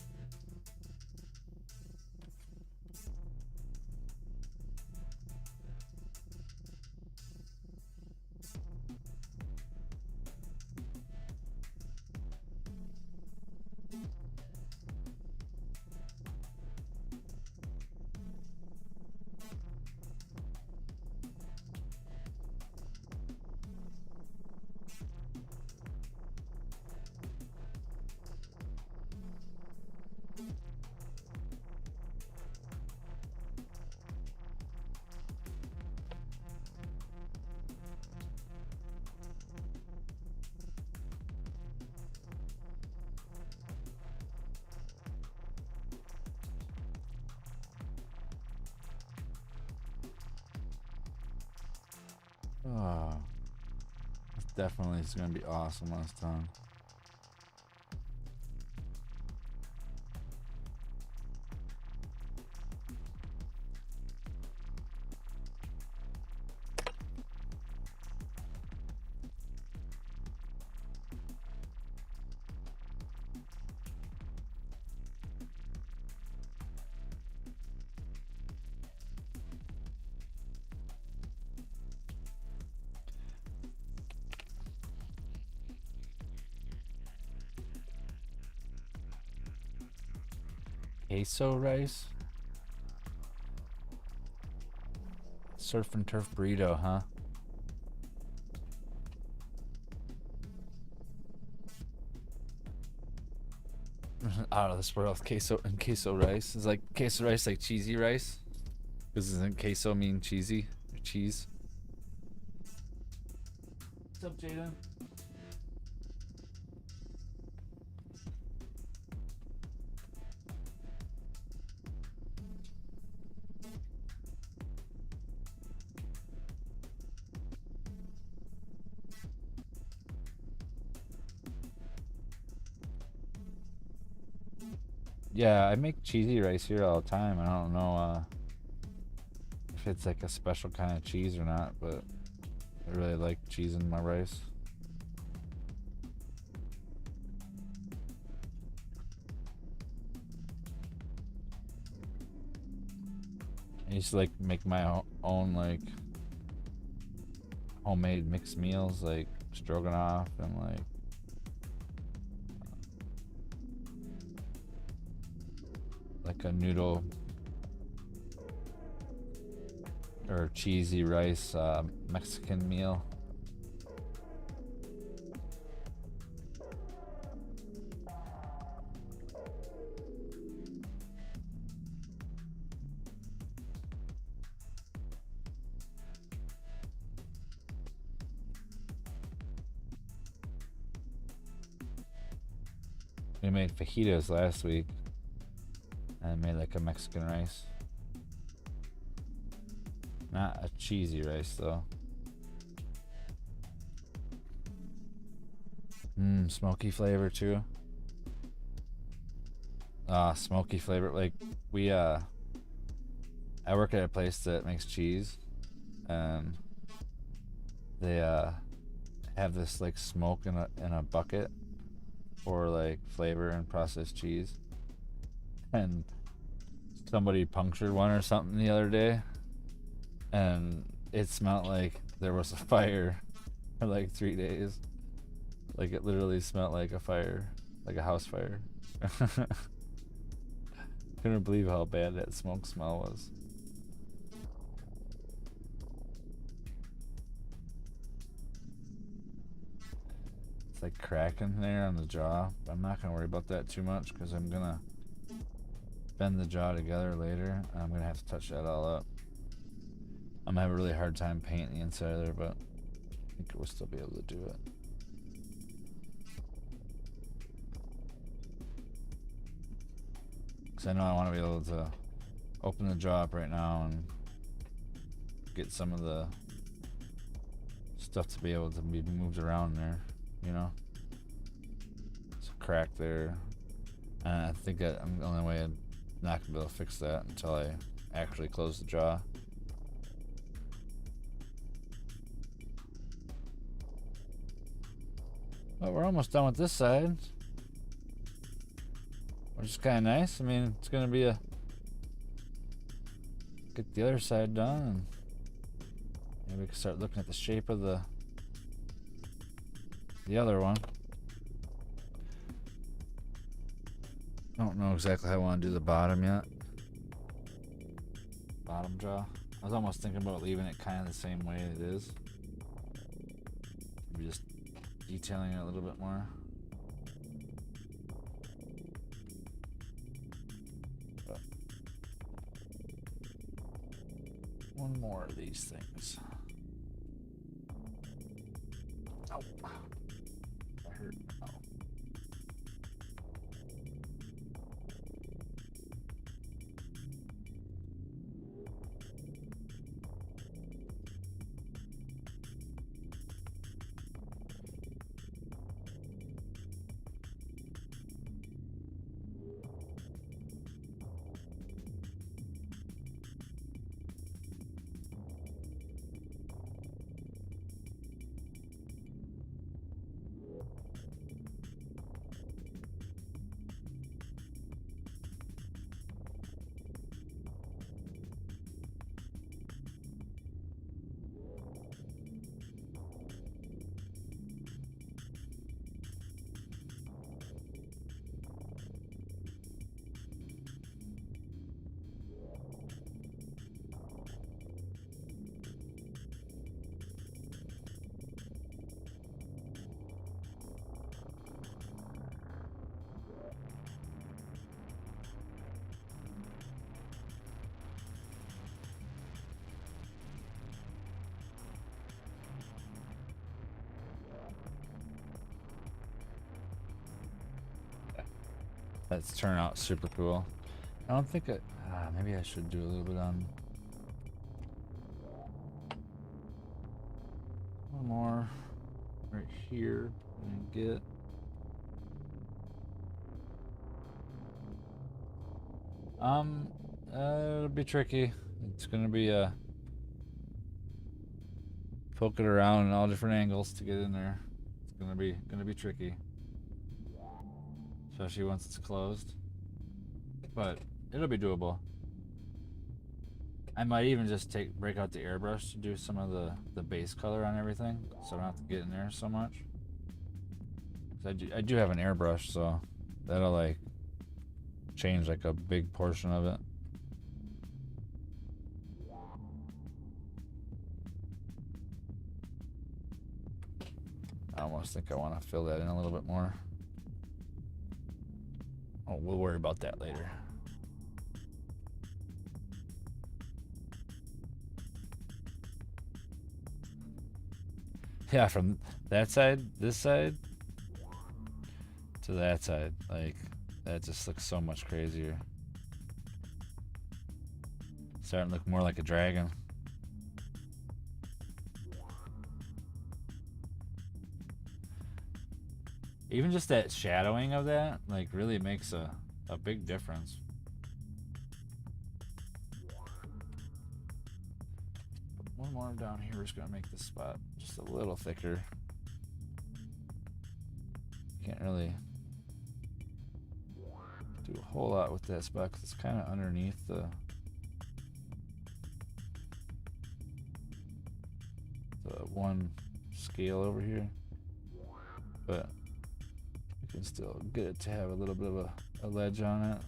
Oh, this definitely is going to be awesome last time. Queso rice? Surf and turf burrito, huh? Out of this world, queso and queso rice. Is like queso rice like cheesy rice? Because doesn't queso mean cheesy or cheese? What's up, Jaden? Yeah, I make cheesy rice here all the time. I don't know if it's like a special kind of cheese or not, but I really like cheese in my rice. I used to like make my own like homemade mixed meals like stroganoff and like a noodle or cheesy rice Mexican meal. We made fajitas last week. And I made like a Mexican rice. Not a cheesy rice though. Smoky flavor too. Smoky flavor. Like I work at a place that makes cheese, and they have this like smoke in a bucket for like flavor and processed cheese. And somebody punctured one or something the other day, and it smelled like there was a fire for like 3 days. Like it literally smelled like a fire, like a house fire. Couldn't believe how bad that smoke smell was. It's like cracking there on the jaw. But I'm not gonna worry about that too much because I'm gonna bend the jaw together later. I'm gonna have to touch that all up. I'm gonna have a really hard time painting the inside there, but I think we'll still be able to do it. Because I know I want to be able to open the jaw up right now and get some of the stuff to be able to be moved around there, you know? It's a crack there. And I think that I'm the only way I'm not gonna be able to fix that until I actually close the jaw. But we're almost done with this side, which is kind of nice. I mean, it's gonna be get the other side done, and maybe we can start looking at the shape of the other one. I don't know exactly how I want to do the bottom yet. Bottom jaw. I was almost thinking about leaving it kind of the same way it is. Maybe just detailing it a little bit more. But one more of these things. Oh, that hurt. Oh. That's turned out super cool. I don't think it. Maybe I should do a little bit on. One more right here and get. It'll be tricky. It's gonna be poke it around in all different angles to get in there. It's gonna be tricky, especially once it's closed. But it'll be doable. I might even just break out the airbrush to do some of the base color on everything, so I don't have to get in there so much. I do have an airbrush, so that'll like change like a big portion of it. I almost think I want to fill that in a little bit more. Oh, we'll worry about that later. Yeah, from that side, this side, to that side, like, that just looks so much crazier. Starting to look more like a dragon. Even just that shadowing of that, like, really makes a big difference. One more down here is going to make this spot just a little thicker. Can't really do a whole lot with that spot because it's kind of underneath the one scale over here. but you can still get it to have a little bit of a ledge on it.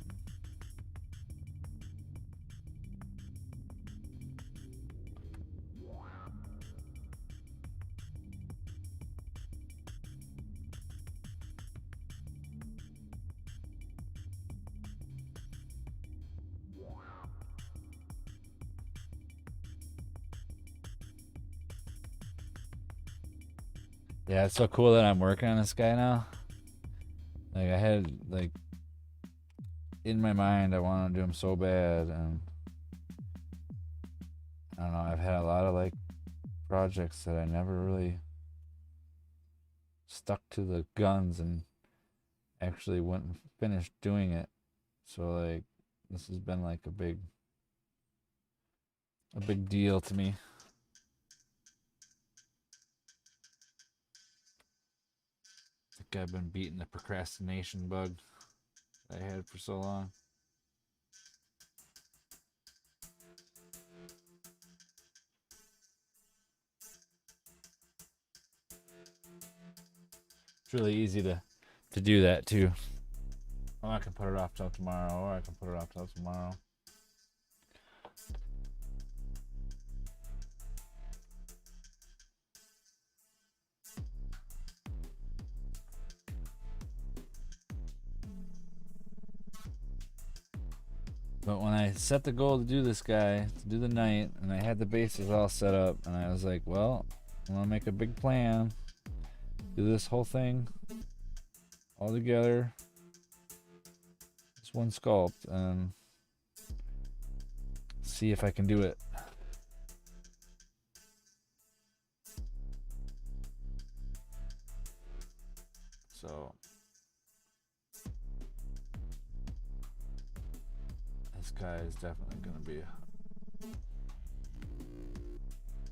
Yeah, it's so cool that I'm working on this guy now. Like, I had, like, in my mind, I wanted to do him so bad, and I don't know, I've had a lot of, like, projects that I never really stuck to the guns and actually went and finished doing it. So, like, this has been, like, a big deal to me. I think I've been beating the procrastination bug that I had for so long. It's really easy to do that too. Oh, I can put it off till tomorrow, or I can put it off till tomorrow. But when I set the goal to do this guy, to do the knight, and I had the bases all set up, and I was like, well, I'm gonna make a big plan, do this whole thing all together, this one sculpt, and see if I can do it. So this guy is definitely gonna be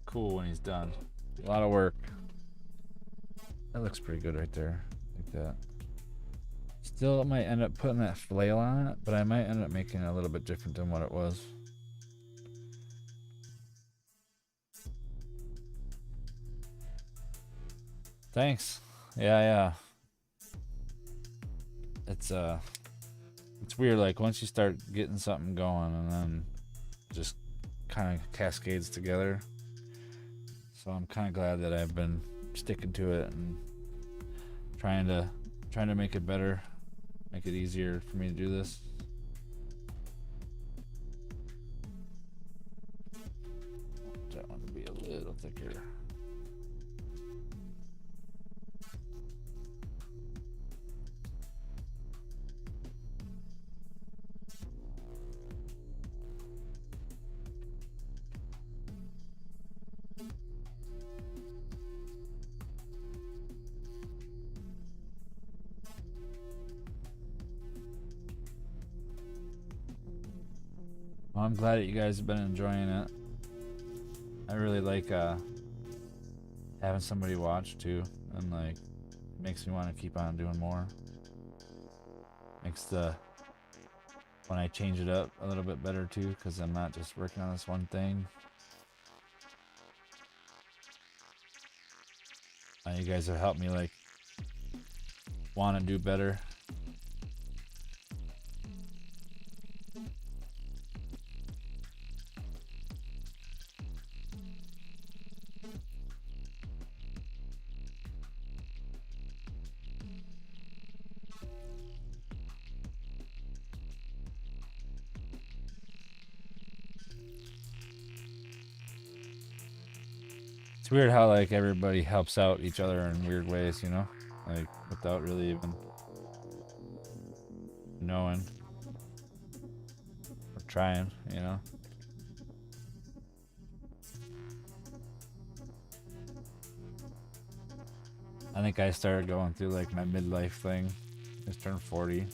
cool when he's done. A lot of work. That looks pretty good right there, like that. Still might end up putting that flail on it, but I might end up making it a little bit different than what it was. Thanks. Yeah. It's weird, like once you start getting something going and then just kind of cascades together. So I'm kind of glad that I've been sticking to it and trying to make it better, make it easier for me to do this. That one to be a little thicker. Well, I'm glad that you guys have been enjoying it. I really like having somebody watch too, and like makes me want to keep on doing more. Makes when I change it up a little bit better too, because I'm not just working on this one thing. You guys have helped me like want to do better. It's weird how like everybody helps out each other in weird ways, you know, like without really even knowing or trying, you know. I think I started going through like my midlife thing. I just turned 40.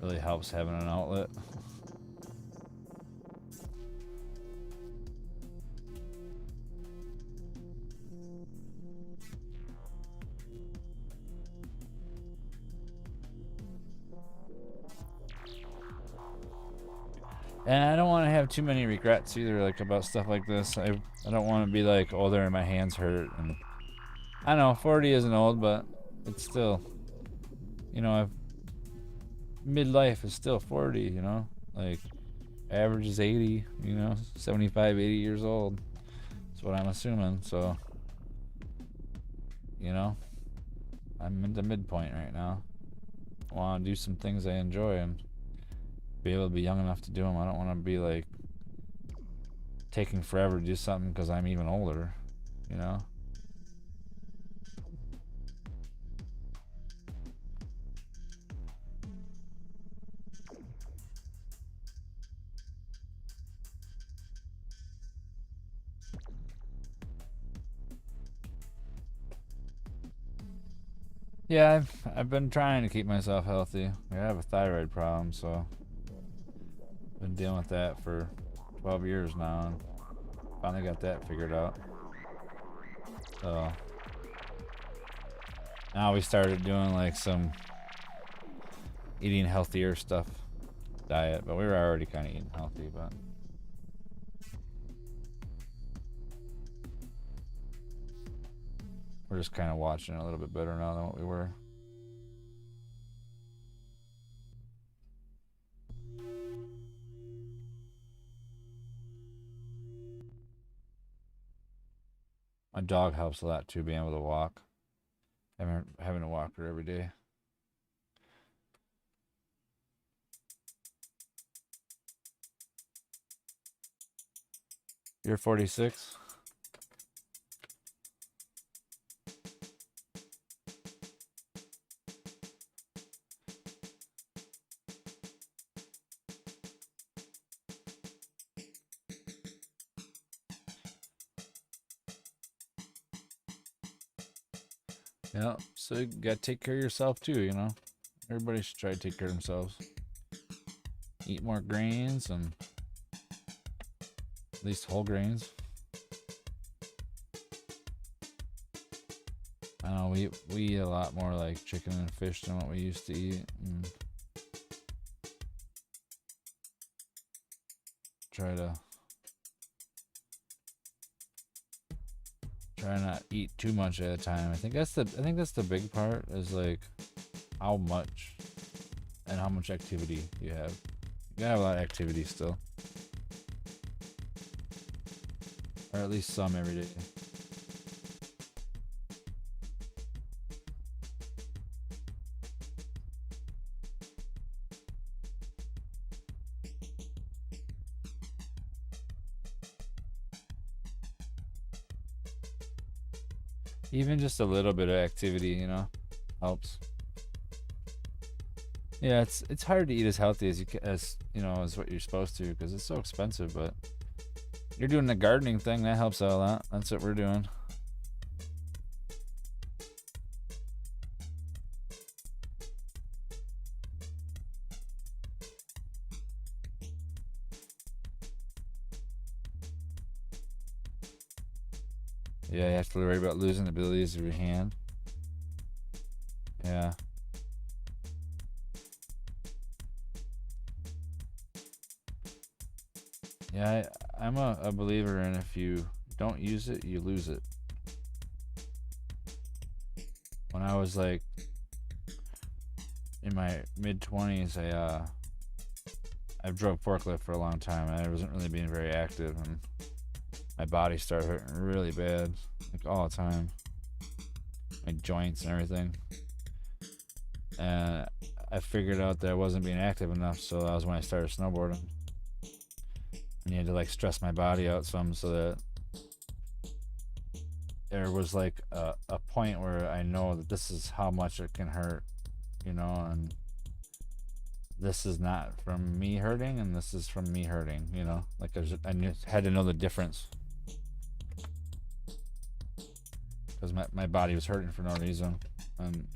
Really helps having an outlet. And I don't want to have too many regrets either, like about stuff like this. I don't want to be like older and my hands hurt. And I know 40 isn't old, but it's still, you know, I've midlife is still 40. You know, like average is 80. You know, 75, 80 years old. That's what I'm assuming. So, you know, I'm in the midpoint right now. I want to do some things I enjoy and be able to be young enough to do them. I don't want to be like taking forever to do something because I'm even older, you know? Yeah, I've been trying to keep myself healthy. I have a thyroid problem, so I've been dealing with that for 12 years now and finally got that figured out. So now we started doing like some eating healthier stuff diet, but we were already kind of eating healthy, but we're just kind of watching it a little bit better now than what we were. My dog helps a lot too, being able to walk. Having to walk her every day. You're 46? Yeah, so you gotta take care of yourself too, you know? Everybody should try to take care of themselves. Eat more grains and at least whole grains. I know we eat a lot more like chicken and fish than what we used to eat. And try not eat too much at a time. I think that's the big part is like how much and how much activity you have. You gotta have a lot of activity still. Or at least some every day. Even just a little bit of activity, you know, helps. Yeah, it's hard to eat as healthy as as what you're supposed to because it's so expensive. But you're doing the gardening thing that helps out a lot. That's what we're doing. Yeah, you have to worry about losing the abilities of your hand. Yeah. Yeah, I'm a believer in if you don't use it, you lose it. When I was like in my mid 20s, I drove forklift for a long time and I wasn't really being very active and my body started hurting really bad, like all the time. My joints and everything. And I figured out that I wasn't being active enough, so that was when I started snowboarding. I needed to like stress my body out some so that there was like a point where I know that this is how much it can hurt, you know, and this is not from me hurting and this is from me hurting, you know, like had to know the difference because my body was hurting for no reason, and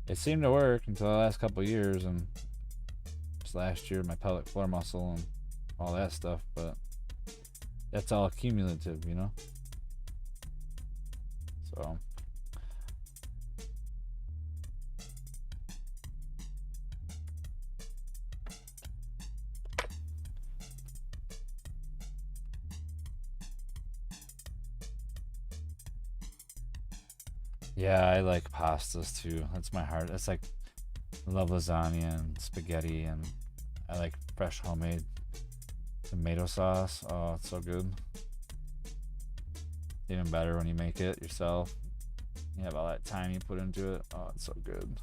it seemed to work until the last couple of years, and just last year my pelvic floor muscle and all that stuff, but that's all cumulative, you know. So Yeah, I like pastas too. That's my heart. It's like I love lasagna and spaghetti, and I like fresh homemade tomato sauce. Oh, it's so good. Even better when you make it yourself. You have all that time you put into it. Oh, it's so good.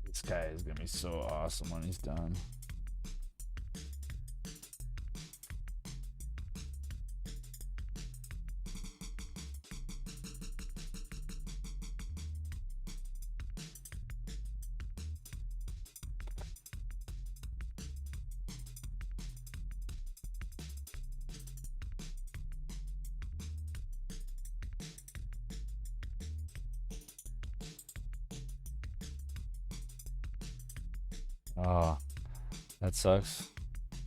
This guy is gonna be so awesome when he's done. Oh, that sucks.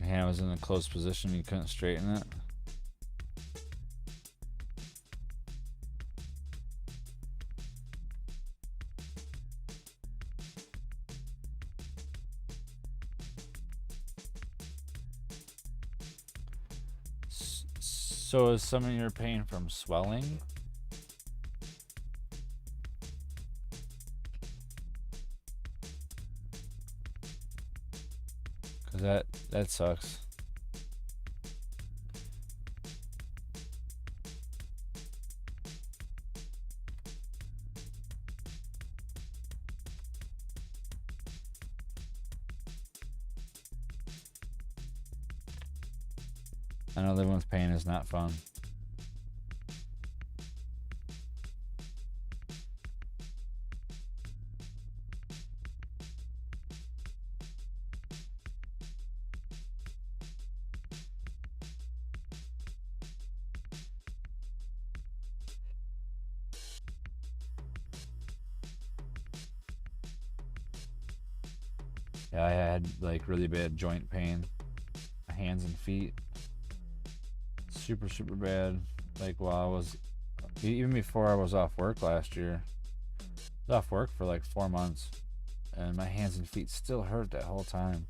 Your hand was in a closed position, you couldn't straighten it. So is some of your pain from swelling? Cause that sucks. I know living with pain is not fun. Yeah, I had like really bad joint pain, my hands and feet, super bad. Like while I was, even before I was off work last year, I was off work for like 4 months, and my hands and feet still hurt that whole time,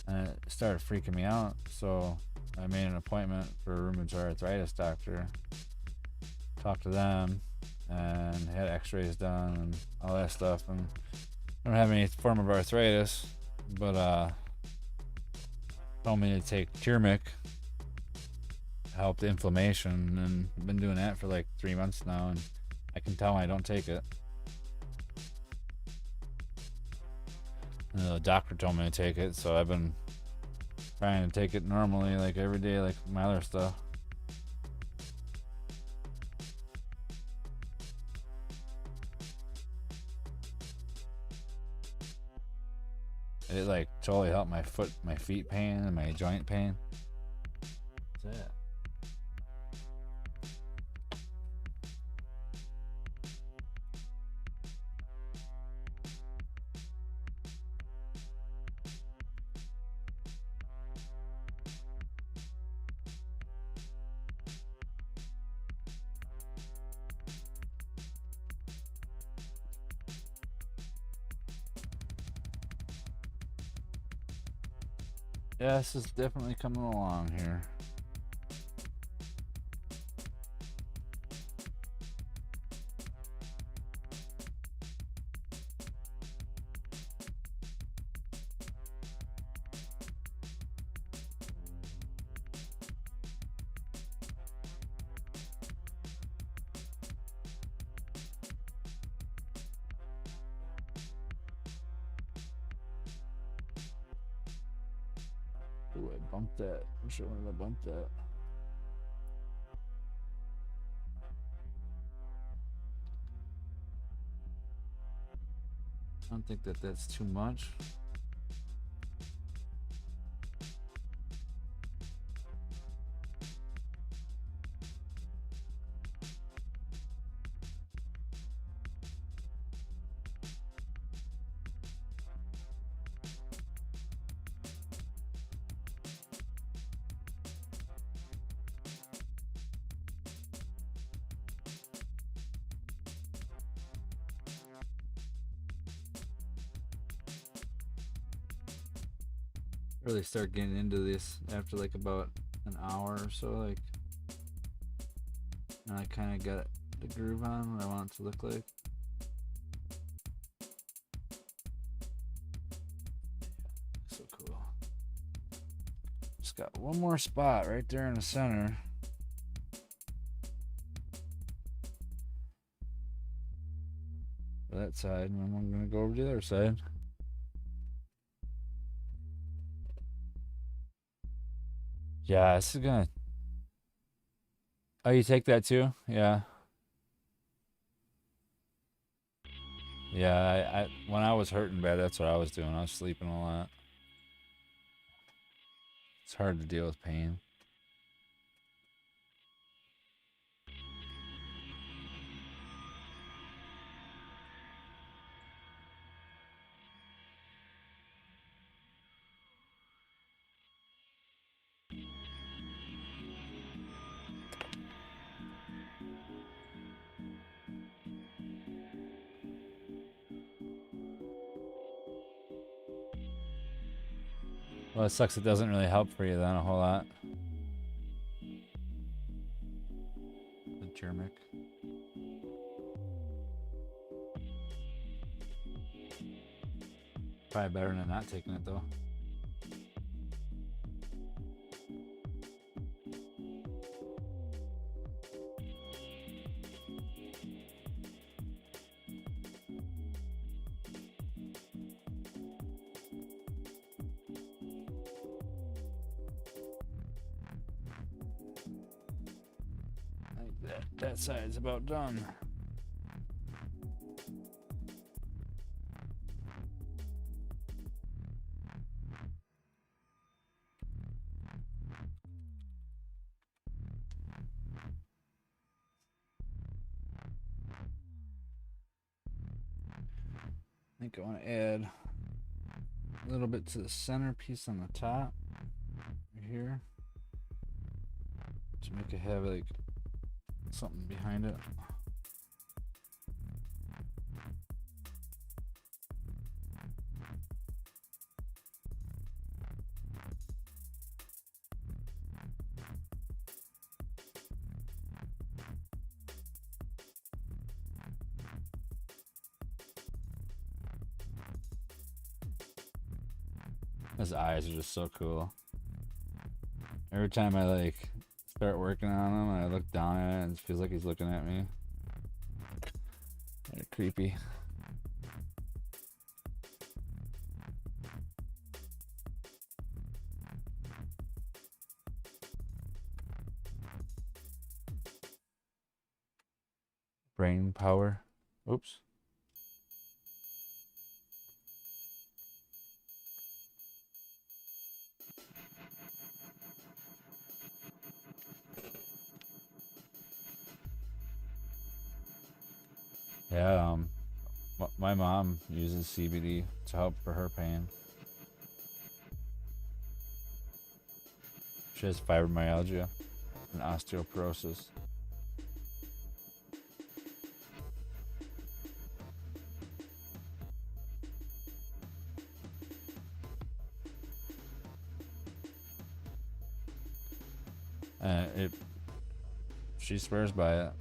and it started freaking me out. So I made an appointment for a rheumatoid arthritis doctor. Talked to them, and had X-rays done and all that stuff, and I don't have any form of arthritis, but told me to take turmeric to help the inflammation, and I've been doing that for like 3 months now, and I can tell when I don't take it. And the doctor told me to take it, so I've been trying to take it normally, like every day, like my other stuff. It like totally helped my feet pain and my joint pain. That's it. Yeah, this is definitely coming along here. Ooh, I bumped that. Wish I wouldn't have bumped that. I don't think that that's too much. really start getting into this after like about an hour or so. Like, and I kind of got the groove on what I want it to look like. So cool. Just got one more spot right there in the center. For that side, and then I'm gonna go over to the other side. Yeah, this is gonna. Oh, you take that too? Yeah. Yeah, I when I was hurting bad, that's what I was doing. I was sleeping a lot. It's hard to deal with pain. Well, it sucks. It doesn't really help for you then a whole lot. The germic. Probably better than not taking it though. I think that side's about done. I think I want to add a little bit to the center piece on the top right here to make it have like something behind it. His eyes are just so cool. Every time I like start working on him, I look down at it and it feels like he's looking at me. They're creepy. Brain power. Oops. Yeah, my mom uses CBD to help for her pain. She has fibromyalgia and osteoporosis. And she swears by it.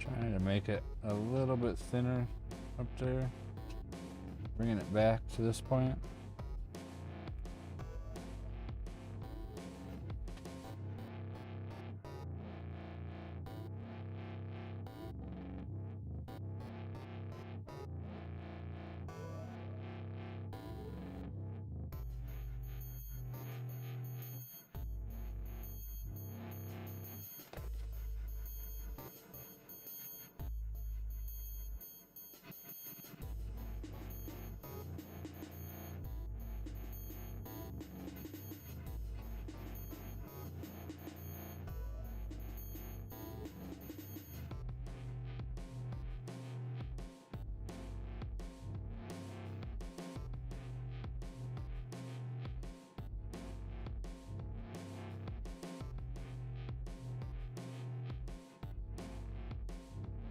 Trying to make it a little bit thinner up there. Bringing it back to this point.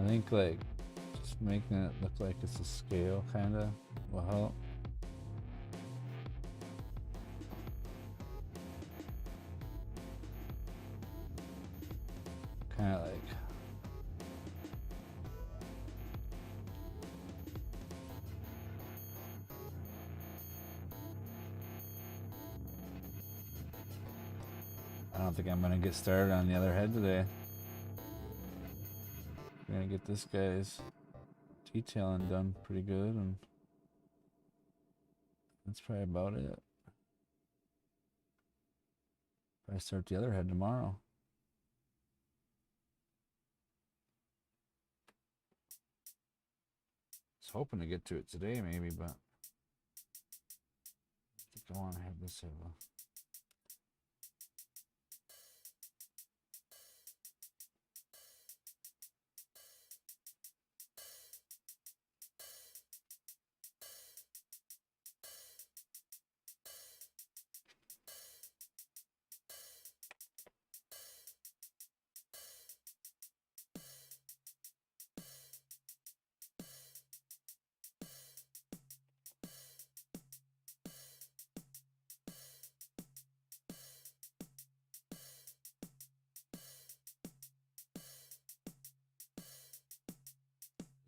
I think like just making it look like it's a scale kind of will help. Kind of like I don't think I'm gonna get started on the other head today. We're gonna get this guy's detailing done pretty good, and that's probably about it. I start the other head tomorrow. I was hoping to get to it today, maybe, but I think I want to have this have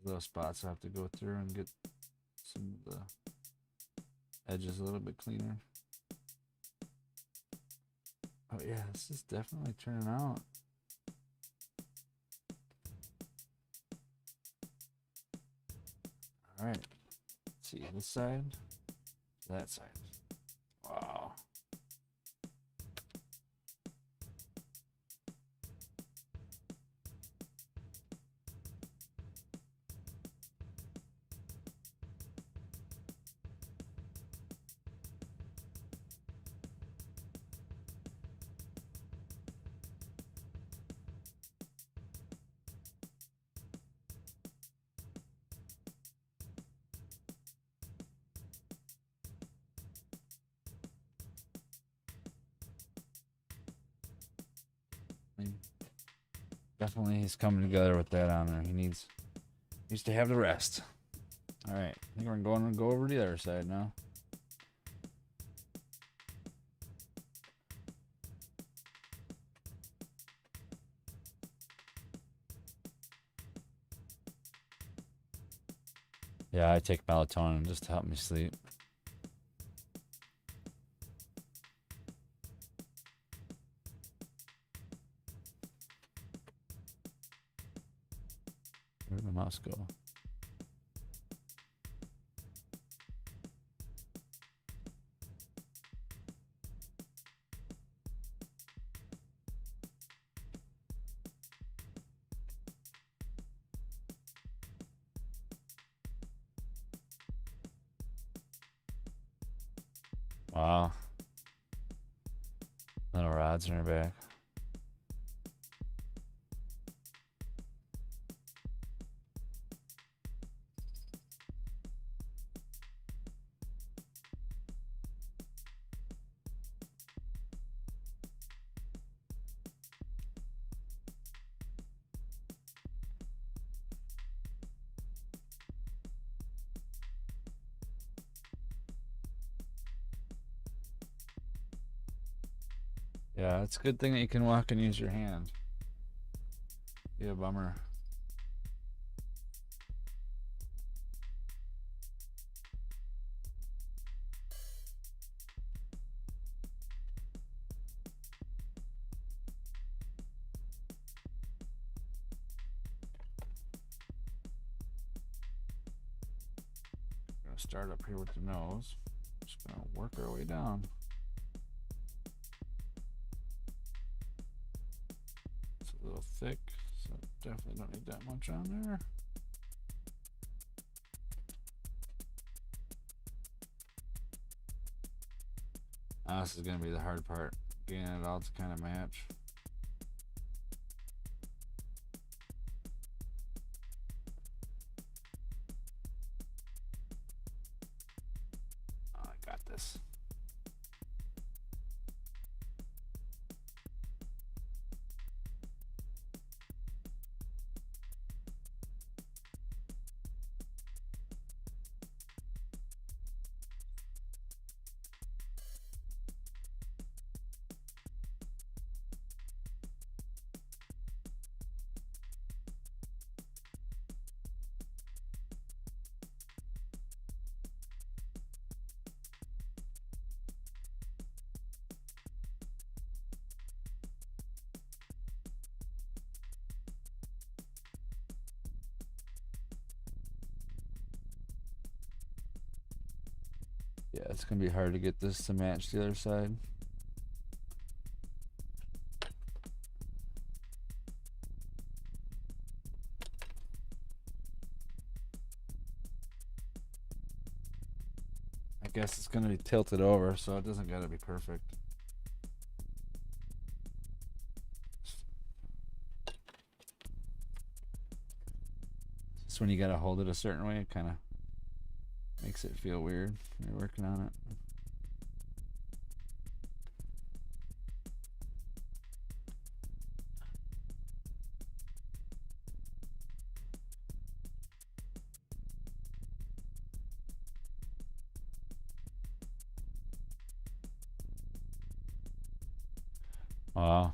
a little spots I have to go through and get some of the edges a little bit cleaner. Oh yeah, this is definitely turning out. All right, let's see this side, that side. Wow. Definitely he's coming together with that on there. He needs to have the rest. All right, I think we're going to go over to the other side now. Yeah, I take melatonin just to help me sleep. Where did the mouse go? Wow. Little rods in her back. Yeah, it's a good thing that you can walk and use your hand. Be a bummer start up here with the nose. Just gonna work our way down. It's a little thick, so definitely don't need that much on there. This is gonna be the hard part, getting it all to kind of match. I got this. Yeah, it's gonna be hard to get this to match the other side. I guess it's gonna be tilted over, so it doesn't gotta be perfect. Just when you gotta hold it a certain way, it kind of makes it feel weird when you're working on it. Wow.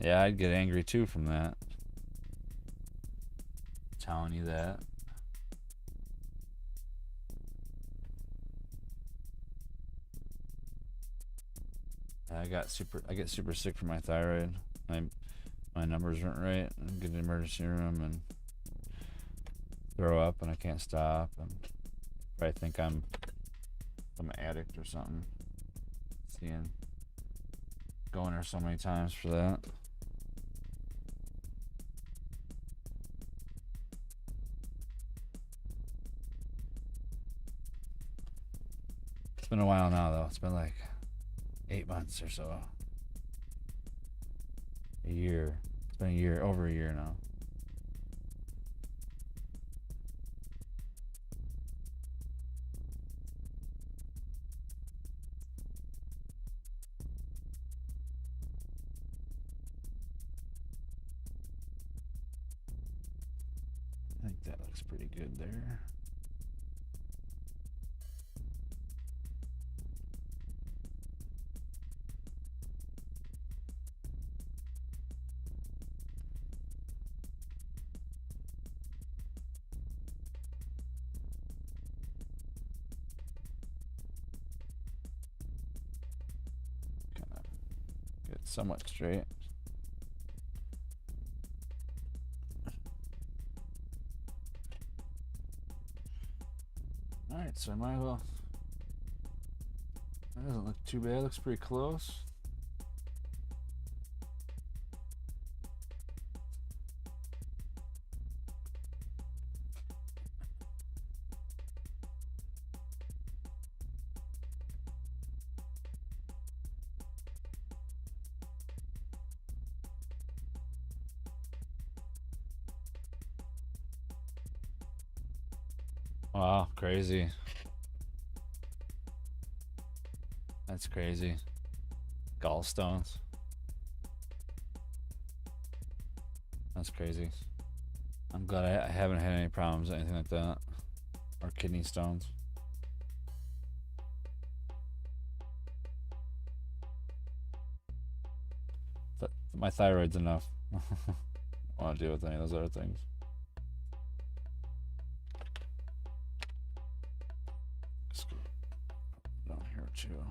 Yeah, I'd get angry too from that. Telling you that. I get super sick from my thyroid. My numbers weren't right. I get an emergency room and throw up, and I can't stop. And I think I'm an addict or something. Going there so many times for that. It's been a while now, though. It's been like 8 months or so. A year. It's been a year, over a year now. I think that looks pretty good there. Kind of get somewhat straight. Alright, so I might as well. That doesn't look too bad. It looks pretty close. Wow, crazy. That's crazy. Gallstones. That's crazy. I'm glad I haven't had any problems, anything like that. Or kidney stones. But my thyroid's enough. I don't want to deal with any of those other things. Just go down here too.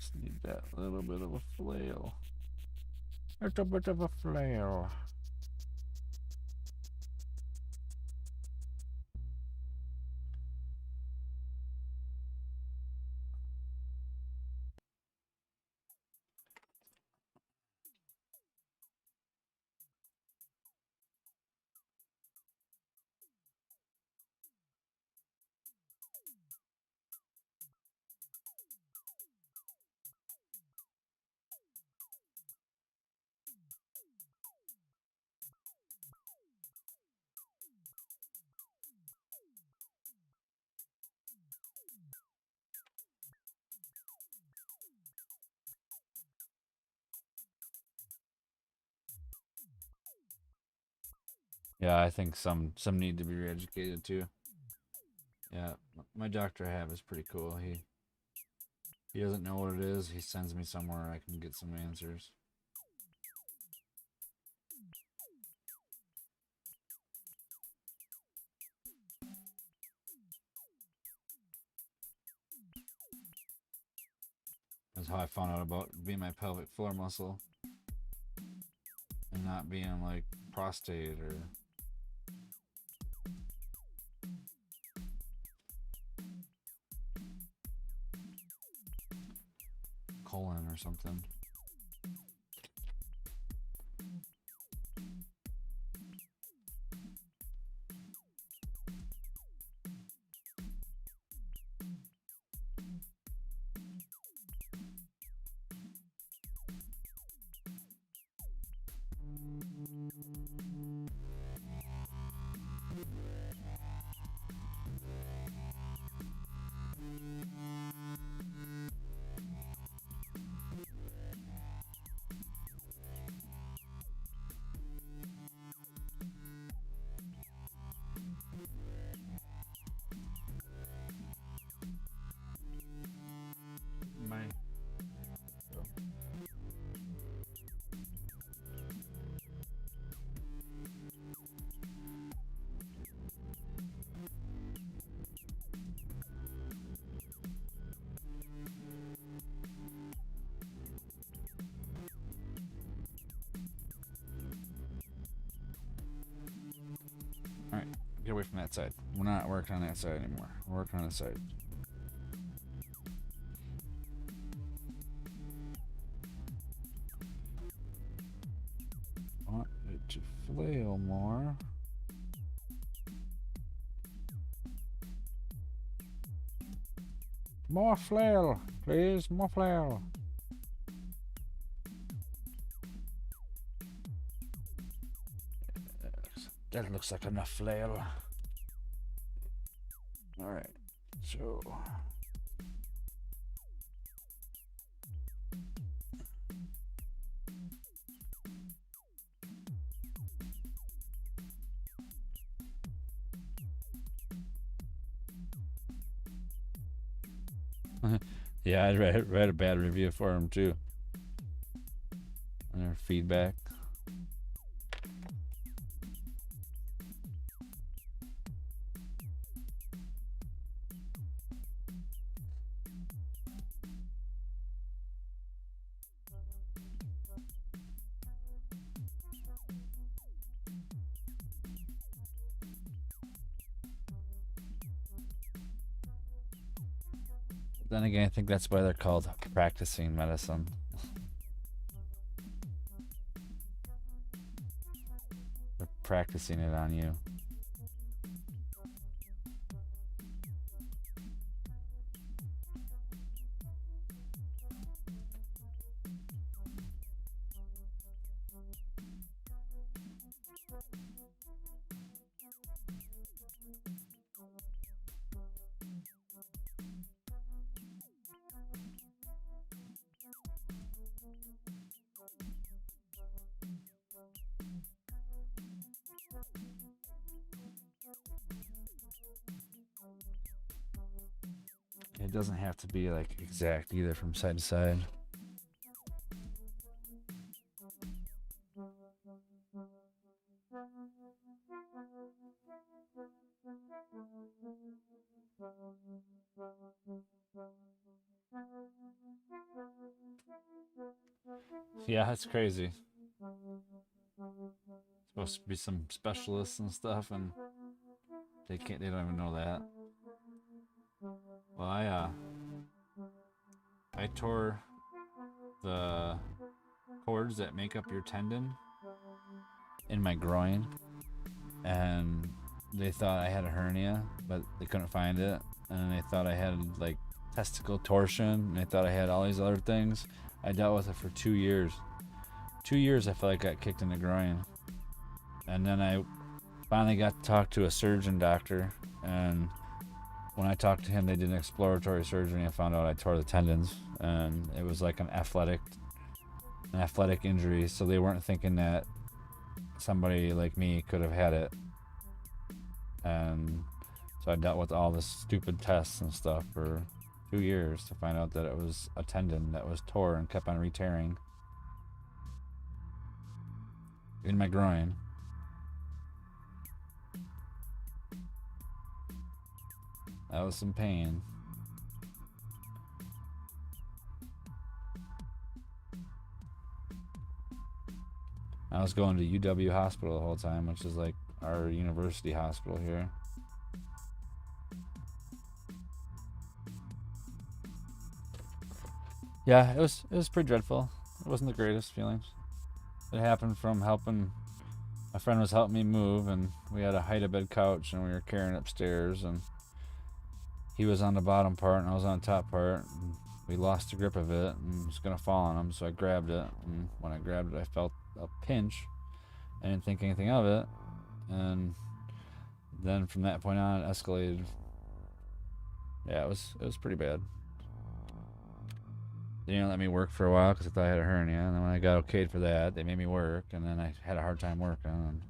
Just need that little bit of a flail. Little bit of a flail. Yeah, I think some need to be re-educated too. Yeah, my doctor I have is pretty cool. He doesn't know what it is. He sends me somewhere I can get some answers. That's how I found out about being my pelvic floor muscle and not being like prostate or colon or something. My All right, get away from that side. We're not working on that side anymore. We're working on this side. Want it to flail more. More flail, please. More flail. That looks like enough flail. All right, so yeah, I read a bad review for him too. And their feedback. Then again, I think that's why they're called practicing medicine. They're practicing it on you. It doesn't have to be like exact either from side to side. Yeah, it's crazy. Supposed to be some specialists and stuff, and they can't. They don't even know that. Well, I tore the cords that make up your tendon in my groin, and they thought I had a hernia, but they couldn't find it, and they thought I had like testicle torsion, and they thought I had all these other things. I dealt with it for 2 years. 2 years I felt like I got kicked in the groin, and then I finally got to talk to a surgeon doctor, and when I talked to him, they did an exploratory surgery and found out I tore the tendons, and it was like an athletic injury, so they weren't thinking that somebody like me could have had it. And so I dealt with all this stupid tests and stuff for 2 years to find out that it was a tendon that was tore and kept on re-tearing in my groin. That was some pain. I was going to UW Hospital the whole time, which is like our university hospital here. Yeah, it was pretty dreadful. It wasn't the greatest feelings. It happened from helping. My friend was helping me move, and we had a hide-a-bed couch, and we were carrying it upstairs, and he was on the bottom part, and I was on the top part, and we lost the grip of it, and it was gonna fall on him, so I grabbed it, and when I grabbed it, I felt a pinch. I didn't think anything of it, and then from that point on, it escalated. Yeah, it was pretty bad. They didn't let me work for a while because I thought I had a hernia, and then when I got okayed for that, they made me work, and then I had a hard time working, and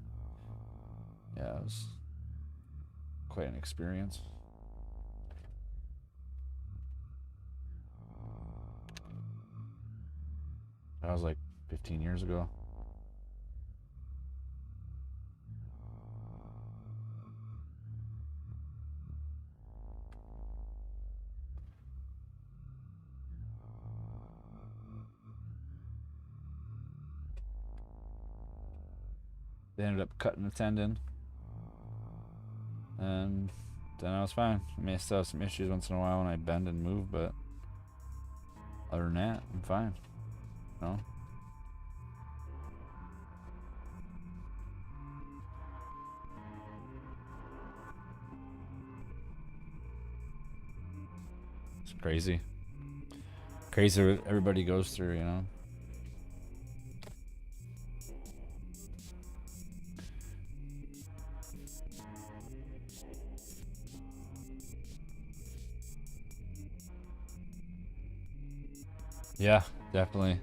yeah, it was quite an experience. That was like 15 years ago. They ended up cutting the tendon, and then I was fine. I may still have some issues once in a while when I bend and move, but other than that, I'm fine. No. It's crazy. Crazy what everybody goes through, you know? Yeah, definitely.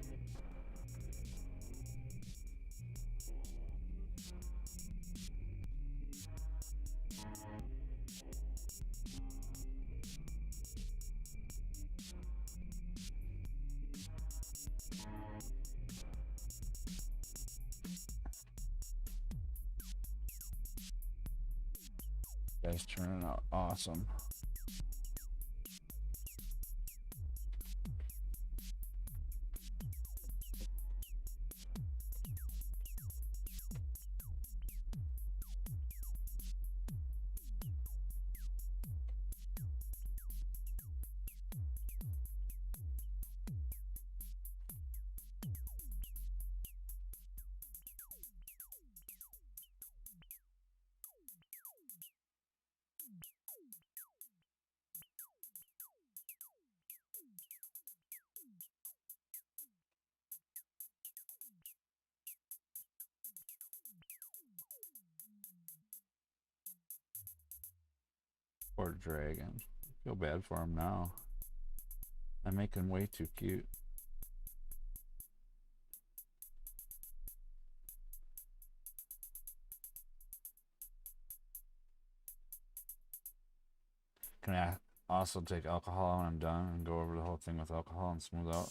You guys turning out awesome. Poor dragon. Feel bad for him now. I make him way too cute. Can I also take alcohol when I'm done and go over the whole thing with alcohol and smooth out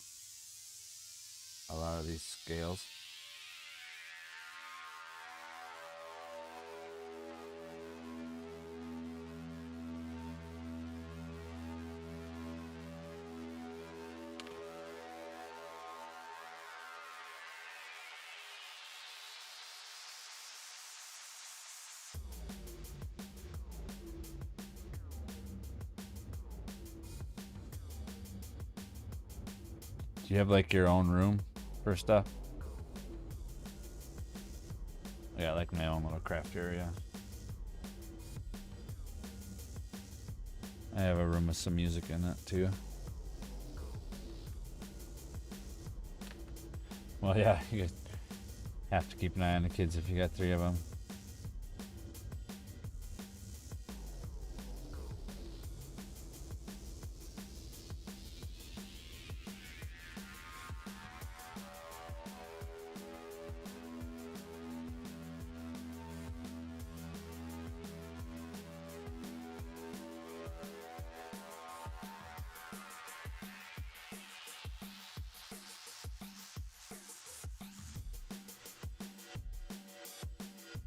a lot of these scales? Do you have like your own room for stuff? Yeah, like my own little craft area. I have a room with some music in it too. Well, yeah, you have to keep an eye on the kids if you got 3 of them.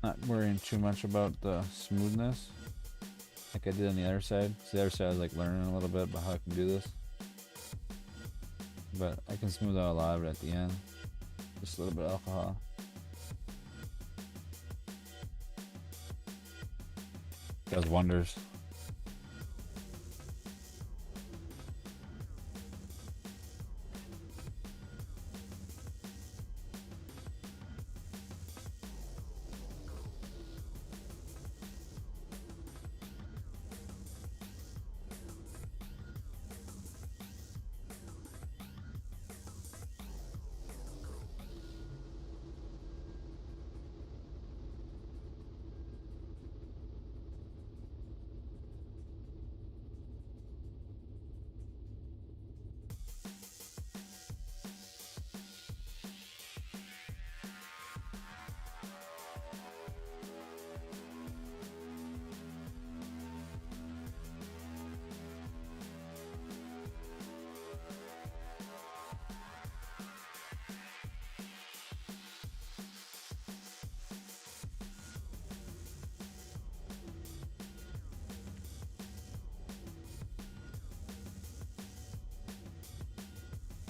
Not worrying too much about the smoothness like I did on the other side. So the other side I was like learning a little bit about how I can do this. But I can smooth out a lot of it at the end. Just a little bit of alcohol. Does wonders.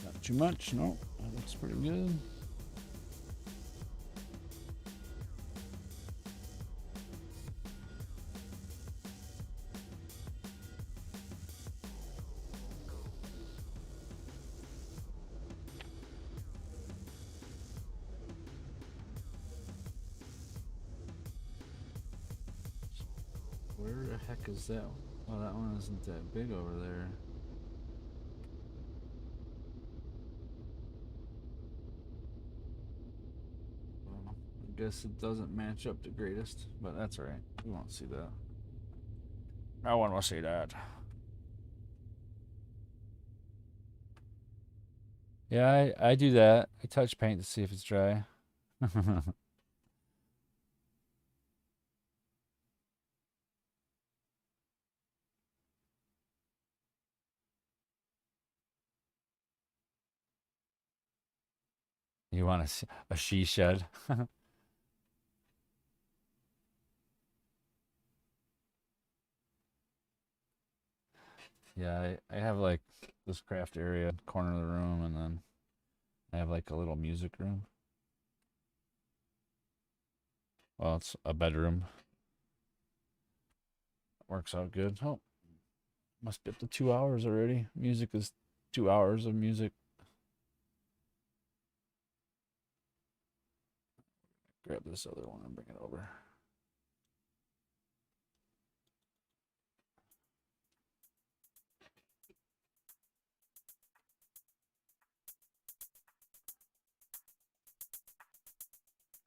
Not too much, no. That looks pretty good. Where the heck is that? Oh, that one isn't that big over there. Well, I guess it doesn't match up the greatest, but that's alright. We won't see that. No one will see that. Yeah, I do that. I touch paint to see if it's dry. You want a she shed? Yeah, I have like this craft area corner of the room, and then I have like a little music room. Well, it's a bedroom. Works out good. Oh, must be up to 2 hours already. Music is 2 hours of music. Grab this other one and bring it over.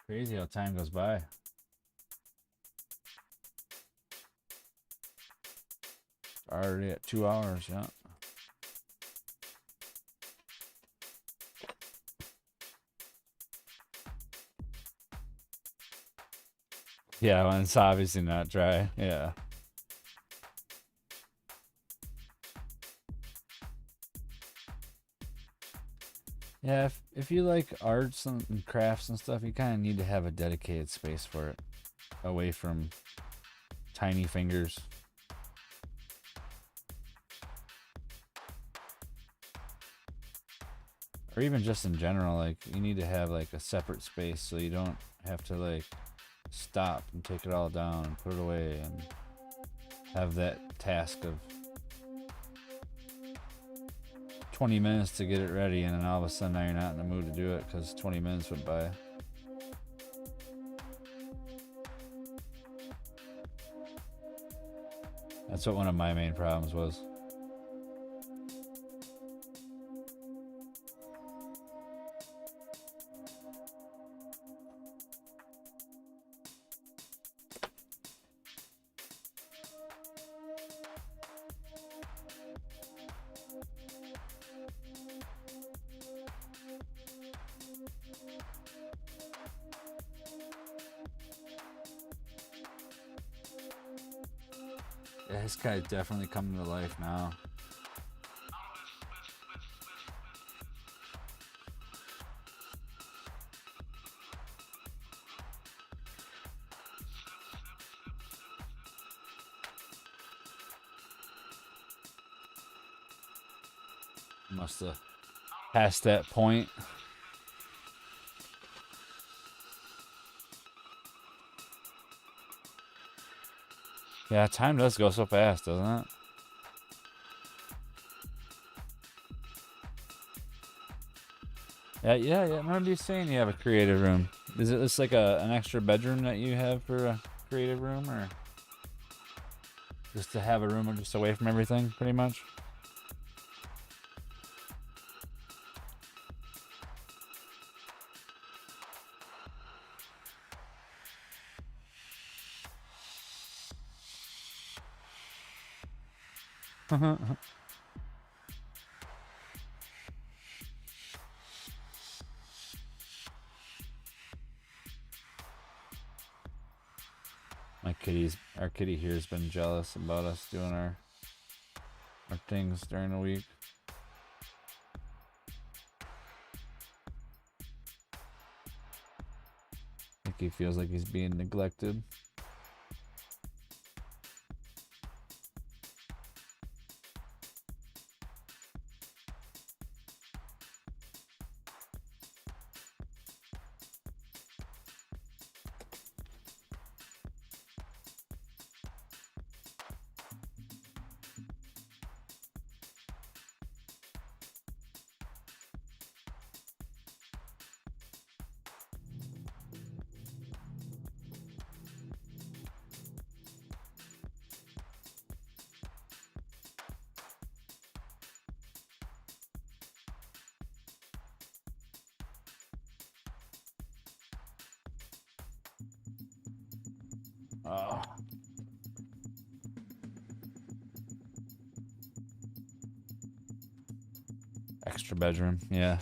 Crazy how time goes by. Already at 2 hours, yeah. Yeah, when it's obviously not dry. Yeah. Yeah, if you like arts and crafts and stuff, you kind of need to have a dedicated space for it, away from tiny fingers. Or even just in general, like you need to have like a separate space so you don't have to like stop and take it all down and put it away and have that task of 20 minutes to get it ready, and then all of a sudden now you're not in the mood to do it because 20 minutes went by. That's what one of my main problems was. Yeah, this guy's definitely coming to life now. Must have passed that point. Yeah, time does go so fast, doesn't it? Yeah. I remember you saying you have a creative room. Is it just like an extra bedroom that you have for a creative room, or just to have a room just away from everything, pretty much? Our kitty here has been jealous about us doing our things during the week. I think he feels like he's being neglected. Oh. Extra bedroom, yeah.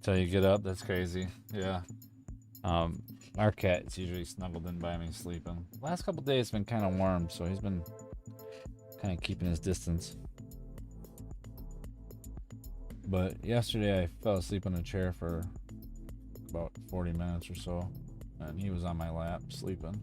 Till you get up, that's crazy. Yeah. Our cat's usually snuggled in by me sleeping. Last couple days it's been kind of warm, so he's been kind of keeping his distance. But yesterday I fell asleep on a chair for about 40 minutes or so, and he was on my lap sleeping.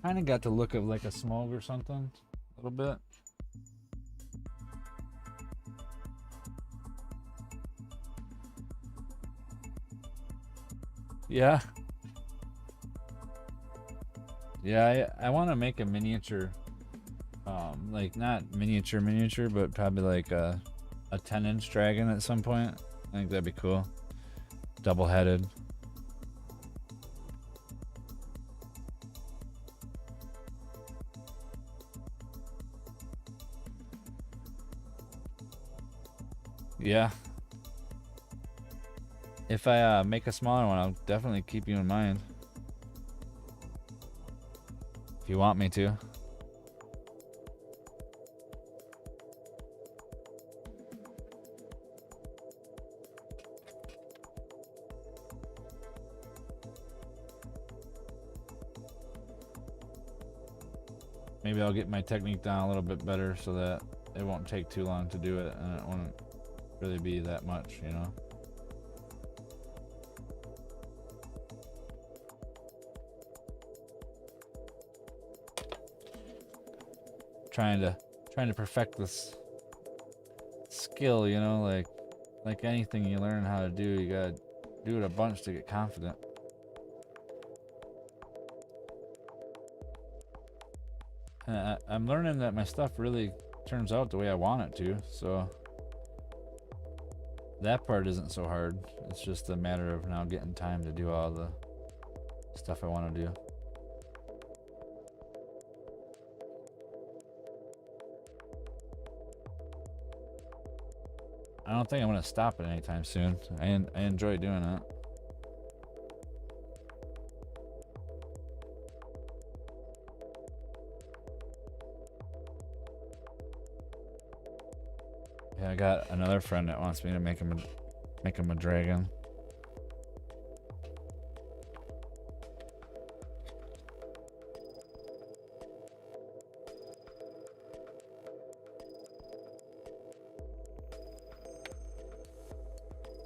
Kind of got the look of like a smoke or something, a little bit. Yeah. Yeah, I want to make a miniature, like not miniature, but probably like a 10-inch dragon at some point. I think that'd be cool. Double-headed. Yeah. If I make a smaller one, I'll definitely keep you in mind. If you want me to. Maybe I'll get my technique down a little bit better so that it won't take too long to do it and it won't really be that much, you know? Trying to perfect this skill, you know, like anything you learn how to do, you gotta do it a bunch to get confident. And I'm learning that my stuff really turns out the way I want it to, so that part isn't so hard. It's just a matter of now getting time to do all the stuff I want to do. I don't think I'm gonna stop it anytime soon. I enjoy doing it. Yeah, I got another friend that wants me to make him a dragon.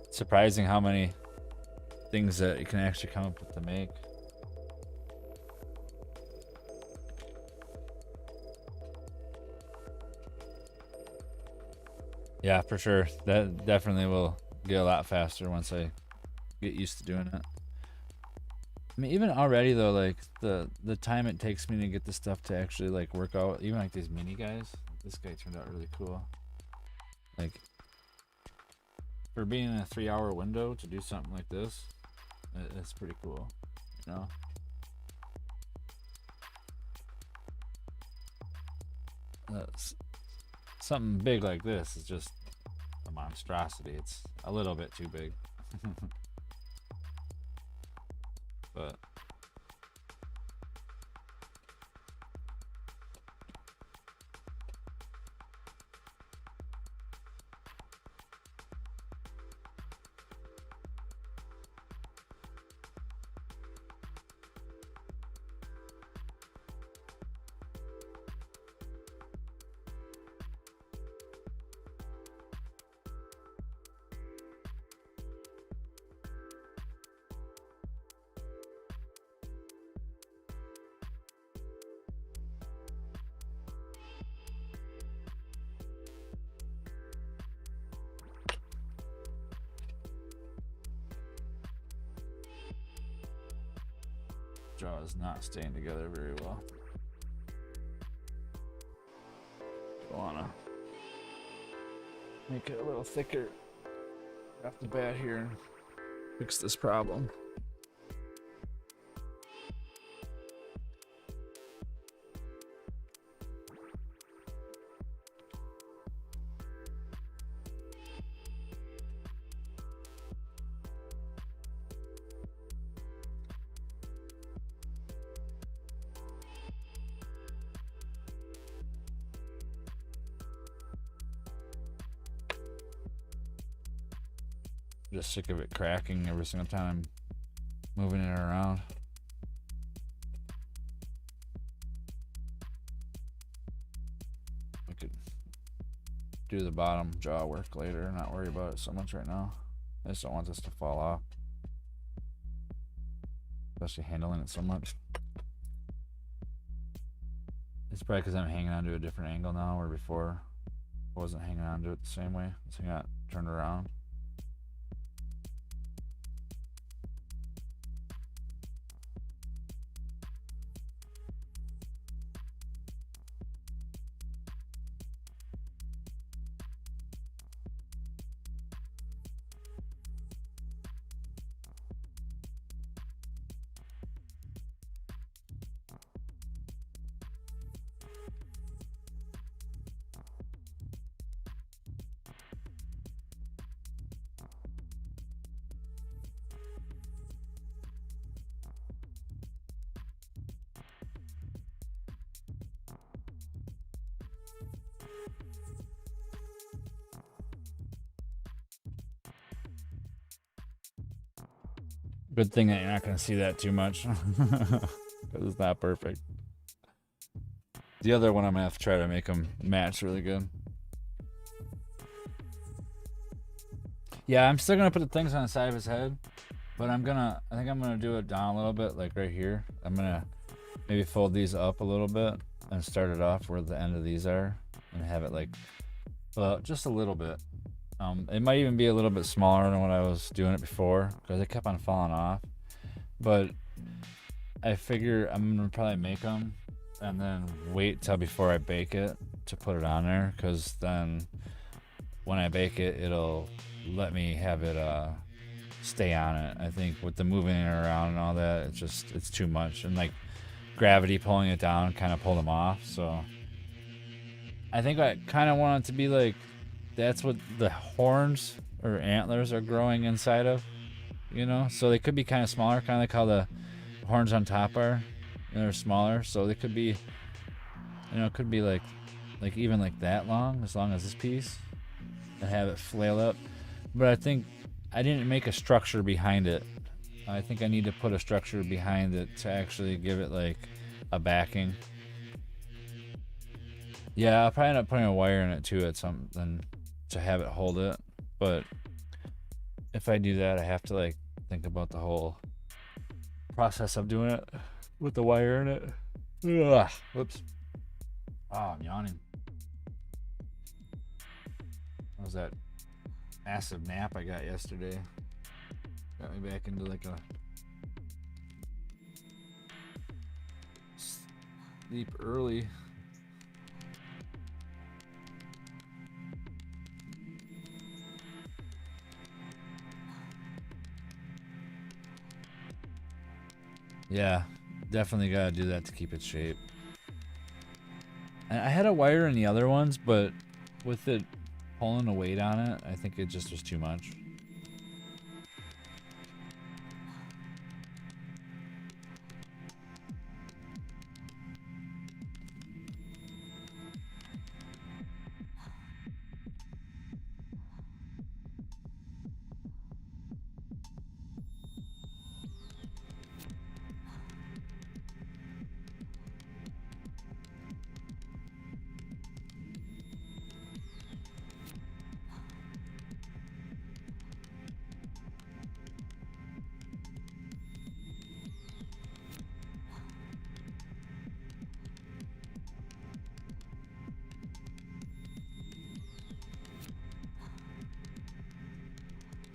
Surprising how many things that you can actually come up with to make. Yeah, for sure. That definitely will get a lot faster once I get used to doing it. I mean, even already though, like the time it takes me to get the stuff to actually like work out, even like these mini guys. This guy turned out really cool. Like for being in a 3-hour window to do something like this, it's pretty cool, you know. Something big like this is just a monstrosity. It's a little bit too big. But jaw is not staying together very well. I wanna make it a little thicker off the bat here and fix this problem. Just sick of it cracking every single time I'm moving it around. I could do the bottom jaw work later and not worry about it so much right now. I just don't want this to fall off, especially handling it so much. It's probably because I'm hanging on to a different angle now, where before I wasn't hanging on to it the same way. So I got turned around. Good thing that you're not going to see that too much. Because it's not perfect. The other one I'm going to have to try to make them match really good. Yeah, I'm still going to put the things on the side of his head. But I think I'm going to do it down a little bit, like right here. I'm going to maybe fold these up a little bit and start it off where the end of these are. And have it like, just a little bit. It might even be a little bit smaller than what I was doing it before because it kept on falling off. But I figure I'm gonna probably make them and then wait till before I bake it to put it on there, because then when I bake it, it'll let me have it stay on it. I think with the moving it around and all that, it's too much, and like gravity pulling it down kind of pulled them off. So I think I kind of want it to be like that's what the horns or antlers are growing inside of, so they could be kind of smaller, kind of like how the horns on top are, they're smaller, so they could be, it could be like even like that long as this piece, and have it flail up. But I think I didn't make a structure behind it. I think I need to put a structure behind it to actually give it like a backing. Yeah, I'll probably end up putting a wire in it too at something to have it hold it. But if I do that, I have to like think about the whole process of doing it with the wire in it. Ugh. Whoops. I'm yawning. What was that massive nap I got yesterday? Got me back into like a sleep early. Yeah, definitely gotta do that to keep its shape. And I had a wire in the other ones, but with it pulling the weight on it, I think it just was too much.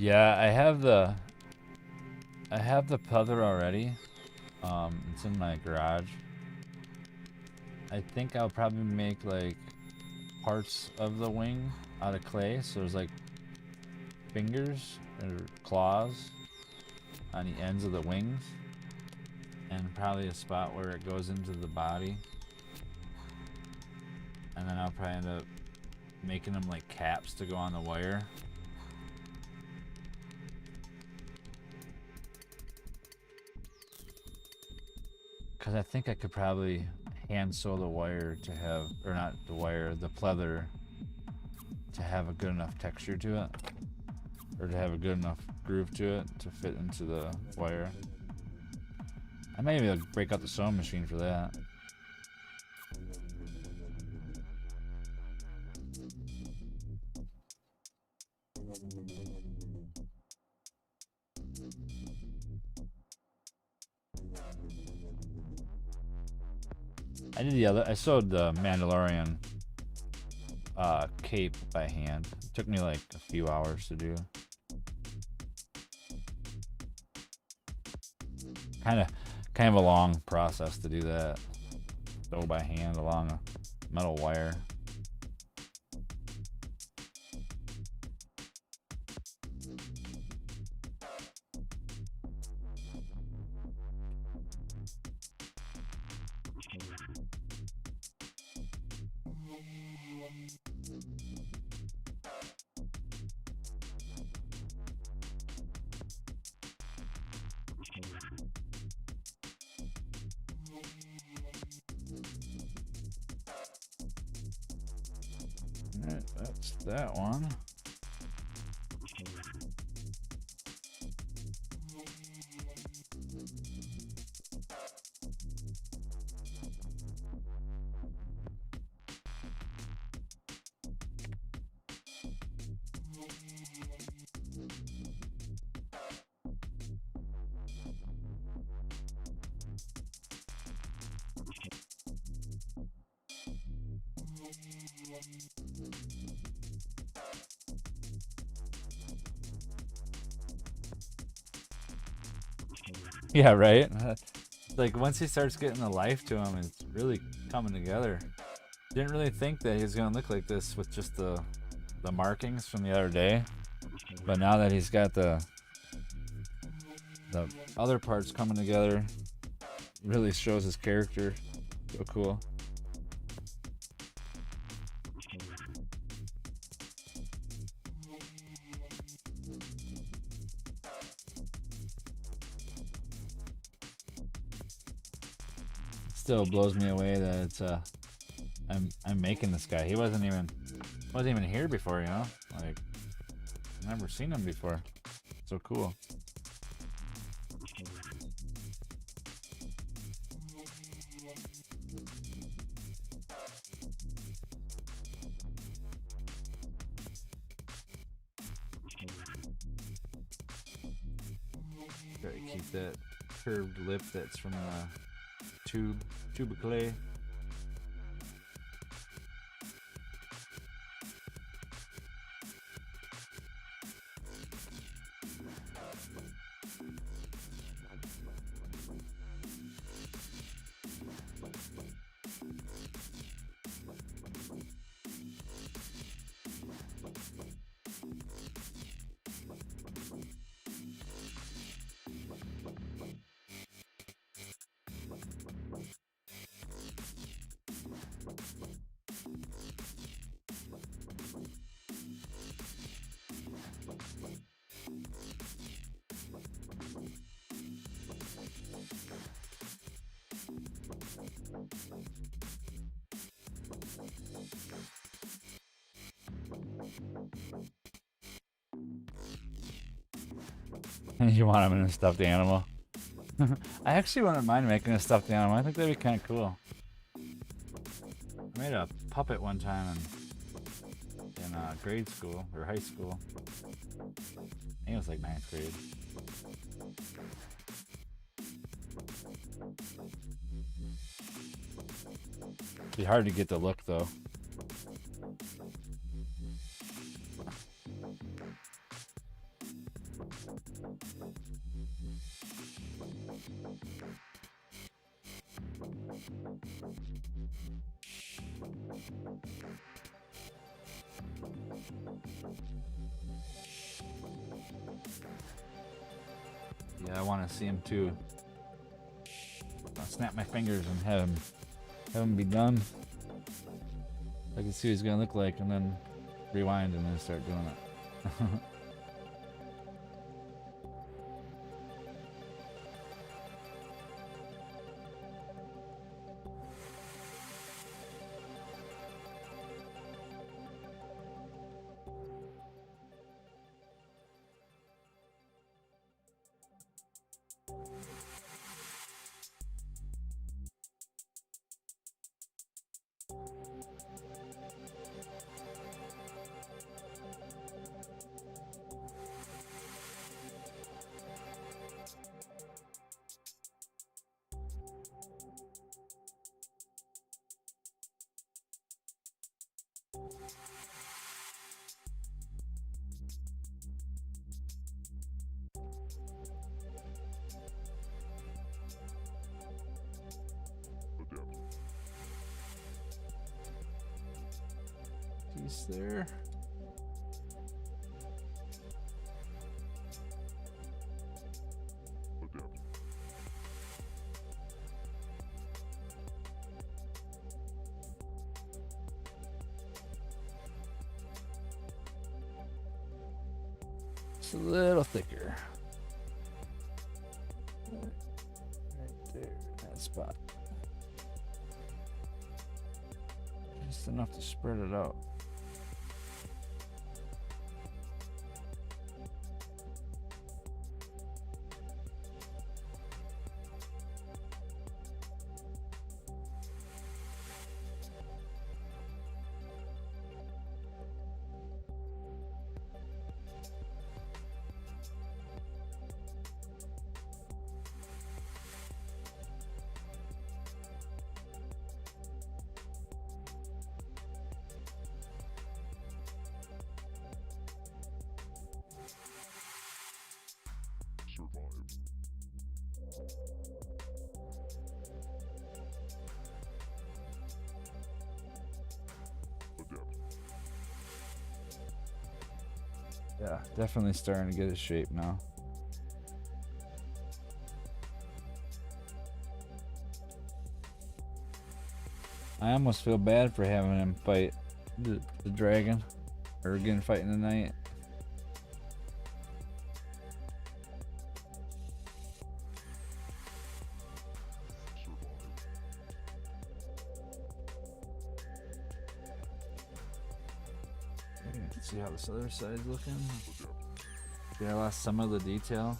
Yeah, I have the pleather already. It's in my garage. I think I'll probably make like parts of the wing out of clay, so there's like fingers or claws on the ends of the wings, and probably a spot where it goes into the body. And then I'll probably end up making them like caps to go on the wire. Because I think I could probably hand sew the wire to have, or not the wire, the pleather to have a good enough texture to it, or to have a good enough groove to it to fit into the wire. I may be able to break out the sewing machine for that. I sewed the Mandalorian cape by hand. It took me like a few hours to do. Kind of a long process to do that. Sew by hand along a metal wire. Alright, that's that one. Yeah, right? Like, once he starts getting the life to him, it's really coming together. Didn't really think that he was going to look like this with just the markings from the other day. But now that he's got the other parts coming together, it really shows his character. So cool. Still blows me away that it's I'm making this guy. He wasn't even here before, you know? Like, never seen him before. So cool. Try to keep that curved lip that's from the tube of clay. You want him in a stuffed animal? I actually wouldn't mind making a stuffed animal. I think that'd be kind of cool. I made a puppet one time in grade school or high school. I think it was like 9th grade. It'd be hard to get the look though. Yeah, I want to see him too. I'll snap my fingers and have him be done. I can see what he's gonna look like, and then rewind and then start doing it. Piece there. It's a little thicker. Right there, that spot. Just enough to spread it out. Yeah, definitely starting to get his shape now. I almost feel bad for having him fight the dragon. Or again, fighting the knight. See how this other side's looking. Yeah, I lost some of the detail.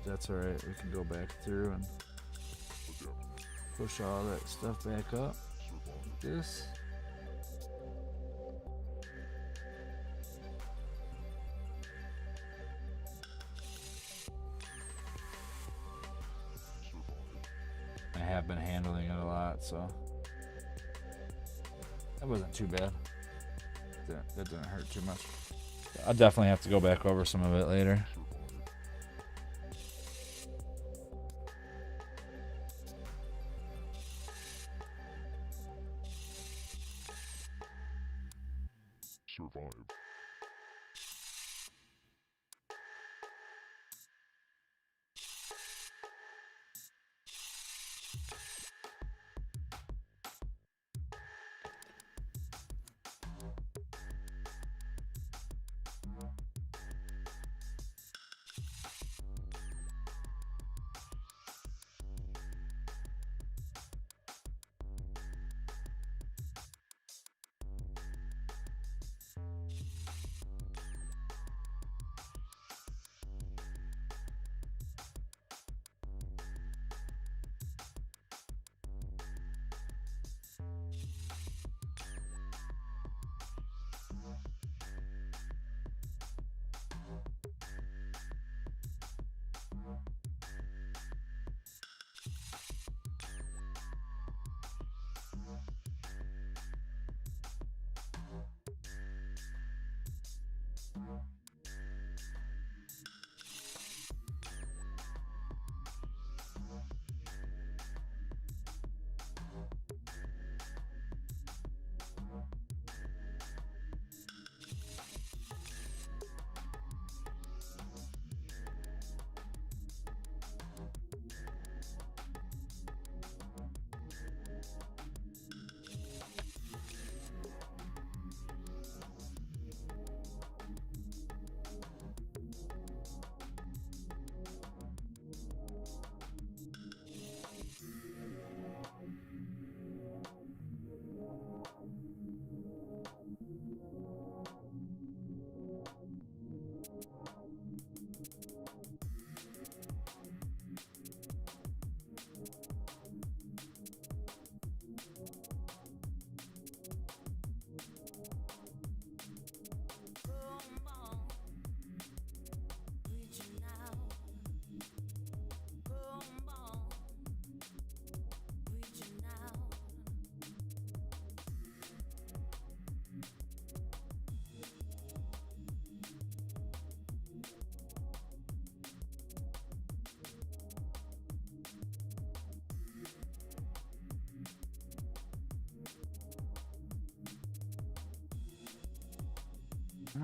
That's alright, we can go back through and push all that stuff back up. Like this. I have been handling it a lot, so that wasn't too bad. That didn't hurt too much. I'll definitely have to go back over some of it later. Survive.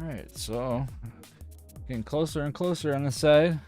Alright, so getting closer and closer on the side.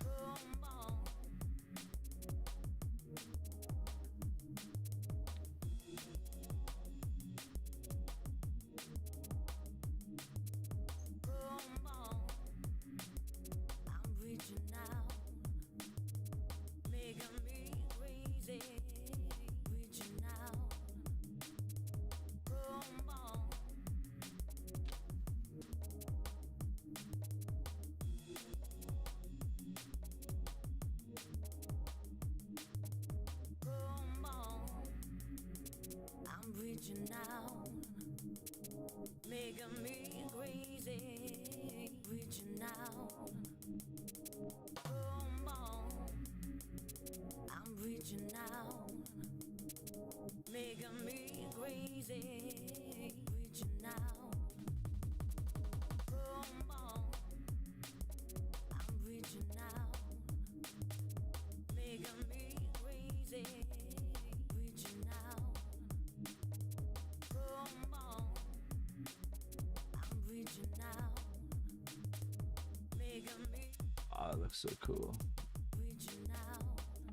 looks so cool.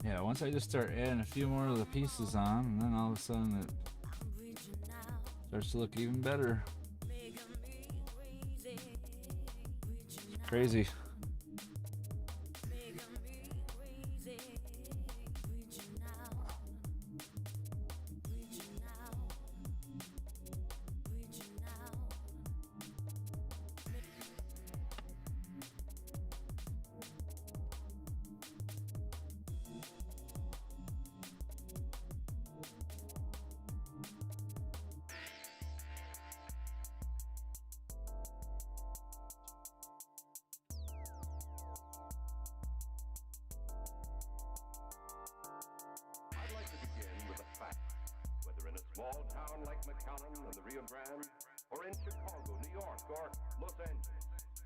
Yeah, once I just start adding a few more of the pieces on, and then all of a sudden it starts to look even better. It's crazy. Small town like McAllen and the Rio Grande, or in Chicago, New York, or Los Angeles.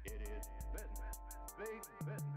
It is business, big business.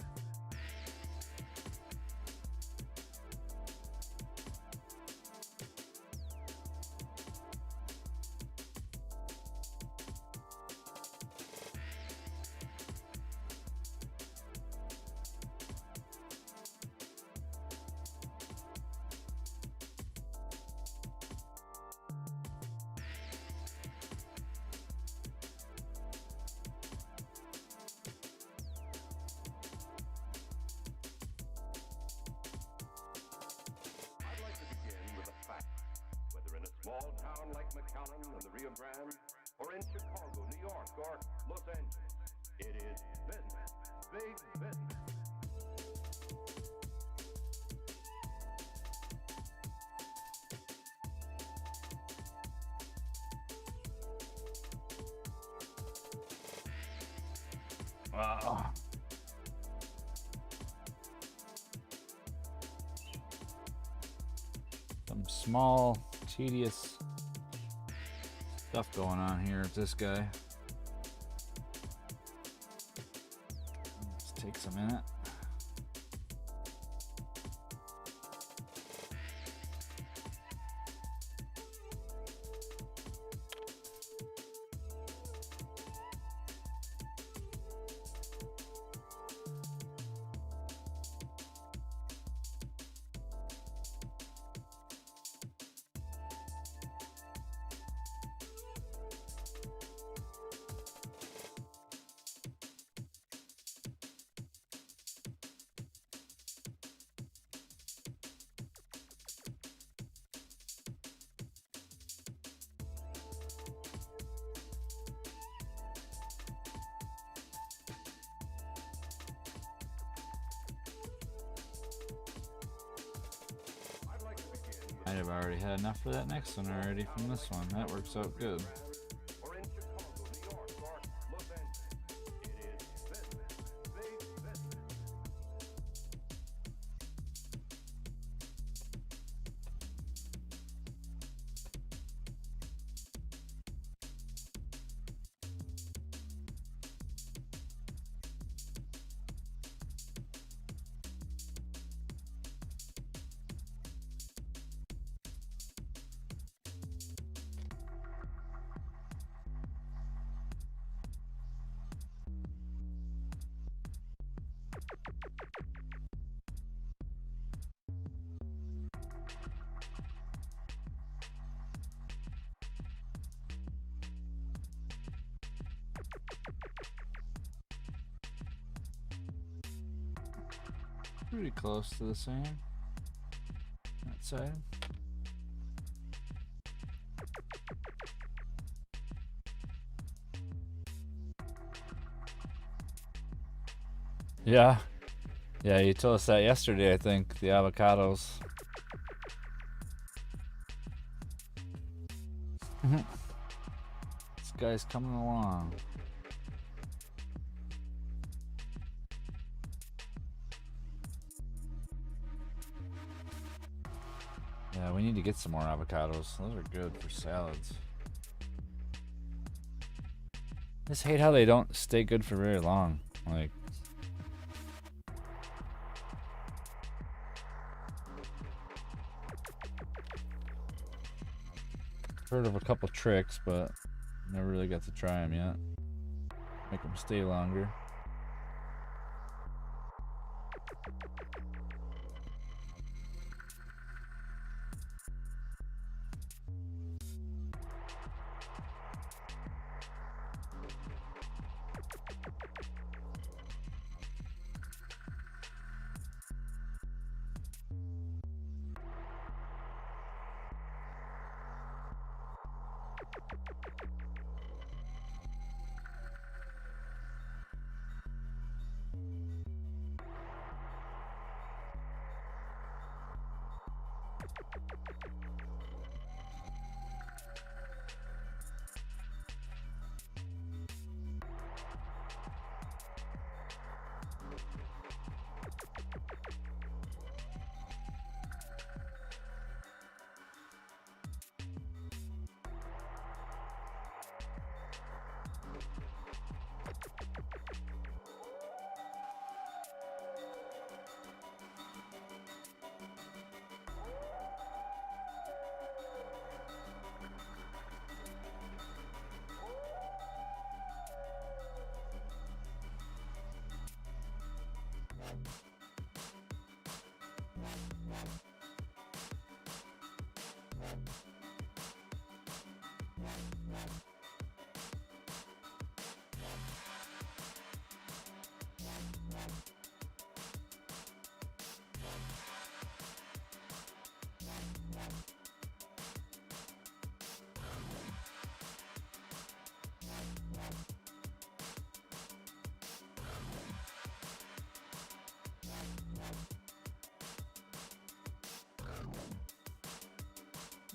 Small town like McAllen and the Rio Grande, or in Chicago, New York, or Los Angeles. It is business, big business. Wow. Some small, tedious stuff going on here with this guy. This takes a minute. Might have already had enough for that next one already from this one. That works out good. Or in Chicago, New York, or Los Angeles. It is business, big business. Pretty close to the same. That side. Yeah. Yeah, you told us that yesterday, I think. The avocados. This guy's coming along. Yeah, we need to get some more avocados. Those are good for salads. I just hate how they don't stay good for very long. Like, heard of a couple tricks, but never really got to try them yet. Make them stay longer.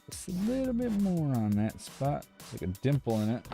Just a little bit more on that spot. It's like a dimple in it.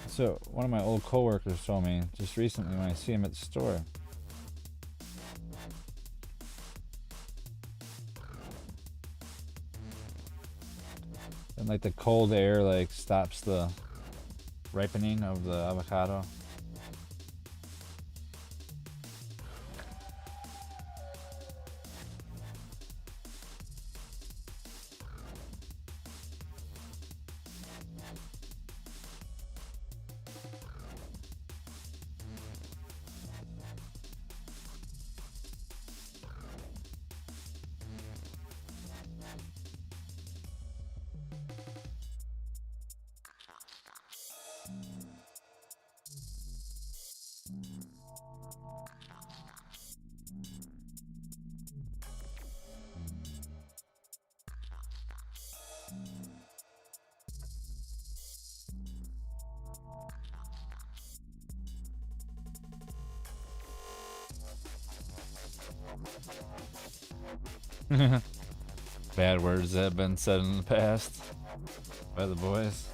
So one of my old coworkers told me just recently when I see him at the store. And like the cold air like stops the ripening of the avocado. Bad words that have been said in the past by the boys.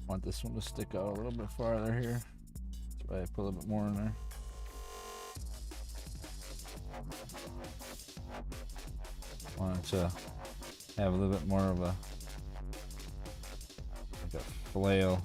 Want this one to stick out a little bit farther here. That's why I put a little bit more in there. Want it to have a little bit more of a like a flail.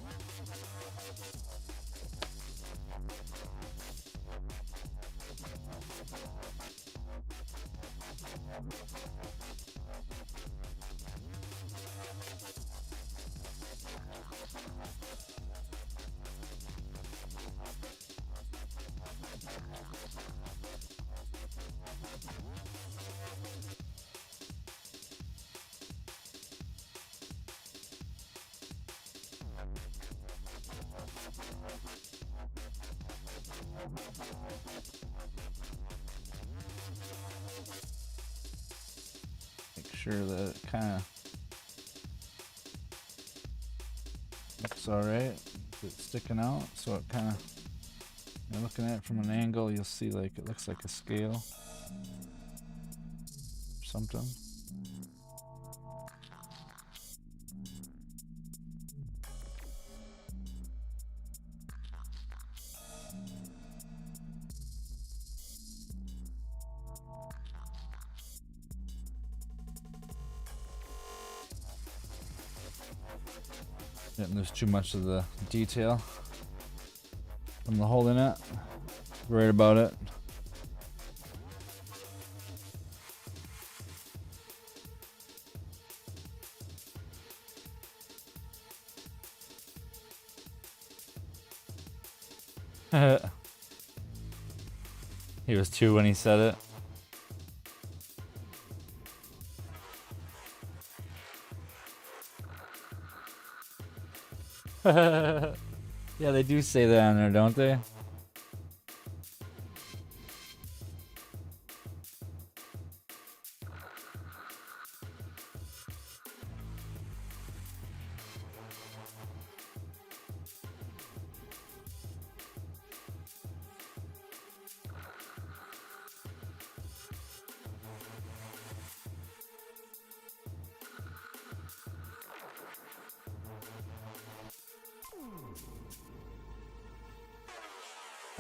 sure that it kind of looks alright. It's sticking out, so it kind of, you're looking at it from an angle, you'll see like it looks like a scale or something. Didn't lose too much of the detail from the hole in it. Right about it. He was 2 when he said it. Yeah, they do say that on there, don't they?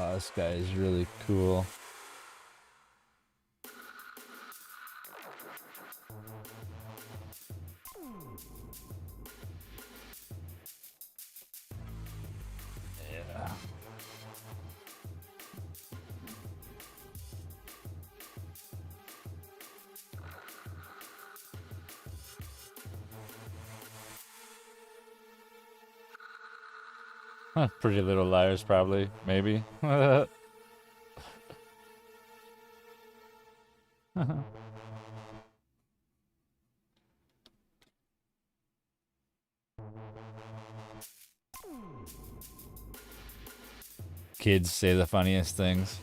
Oh, this guy is really cool. Yeah. Huh, Pretty Little Liars, probably. Maybe. Kids say the funniest things.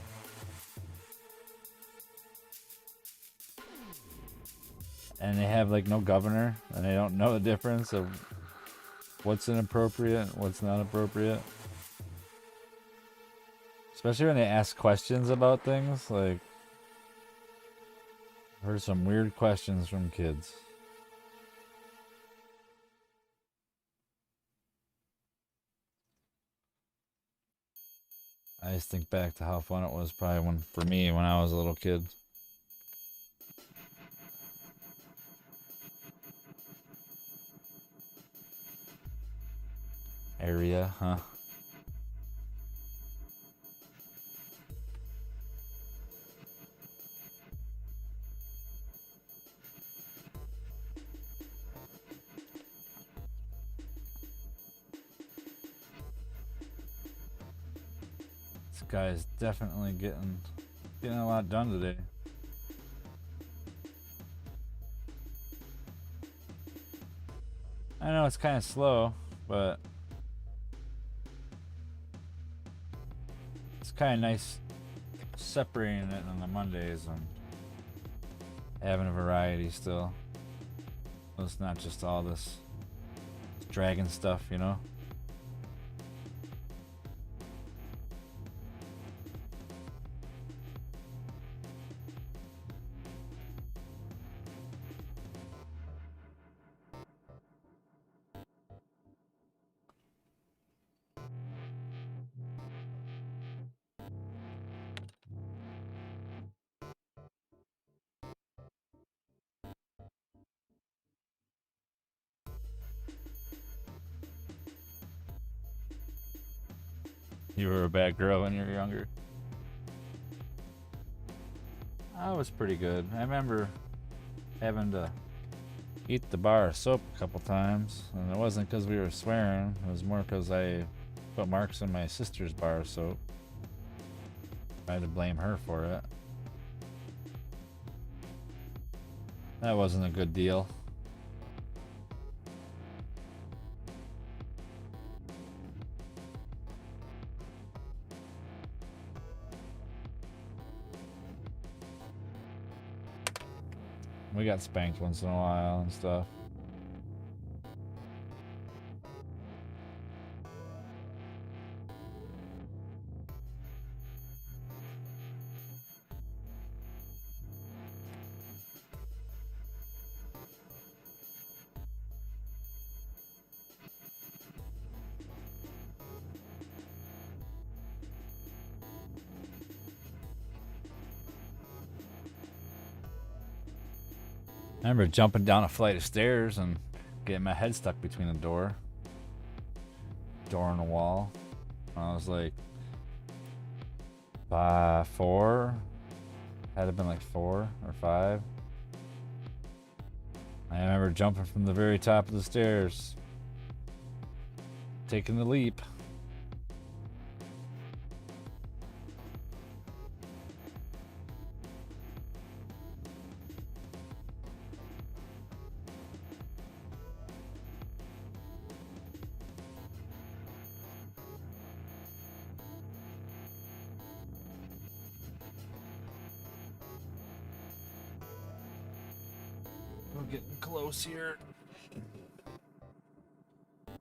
And they have like no governor, and they don't know the difference of what's inappropriate, what's not appropriate. Especially when they ask questions about things, like, I've heard some weird questions from kids. I just think back to how fun it was probably for me when I was a little kid. Area, huh? This guy is definitely getting a lot done today. I know it's kind of slow, but it's kind of nice separating it on the Mondays and having a variety still. So it's not just all this dragon stuff, you know? You were a bad girl when you were younger. I was pretty good. I remember having to eat the bar of soap a couple times, and it wasn't because we were swearing. It was more because I put marks on my sister's bar of soap. I had to blame her for it. That wasn't a good deal. We got spanked once in a while and stuff. I remember jumping down a flight of stairs and getting my head stuck between the door and the wall. I was like 4. Had to have been like 4 or 5. I remember jumping from the very top of the stairs, taking the leap. We're getting close here.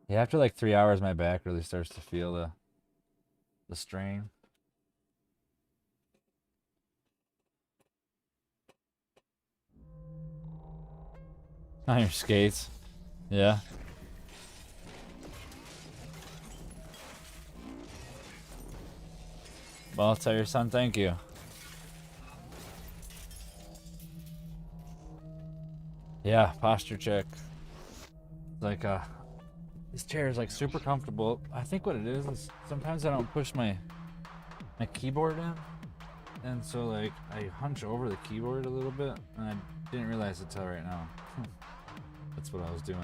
Yeah, after like 3 hours, my back really starts to feel the strain. On your skates. Yeah. Well, I'll tell your son thank you. Yeah, posture check. Like, this chair is like super comfortable. I think what it is sometimes I don't push my keyboard in. And so like I hunch over the keyboard a little bit and I didn't realize it till right now. That's what I was doing.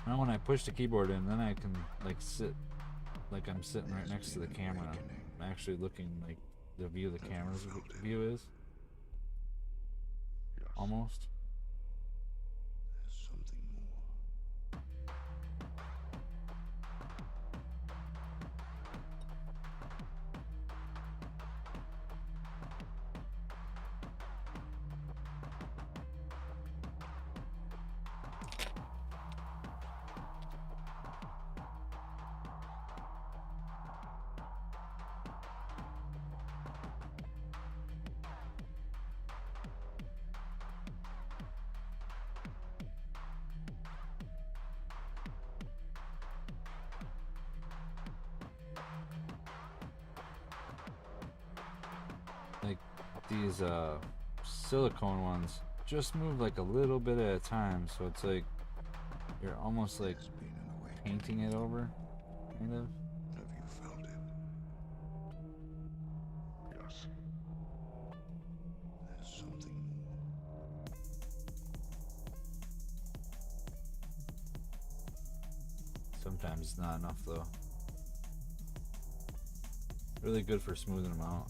Now when I push the keyboard in, then I can like sit like I'm sitting right next to the camera. I'm actually looking like the view the camera's view is. Almost. There's something more. Like these silicone ones just move like a little bit at a time, so it's like you're almost like painting it over, kind of. Have you found it? Yes. There's something more. Sometimes it's not enough though. Really good for smoothing them out.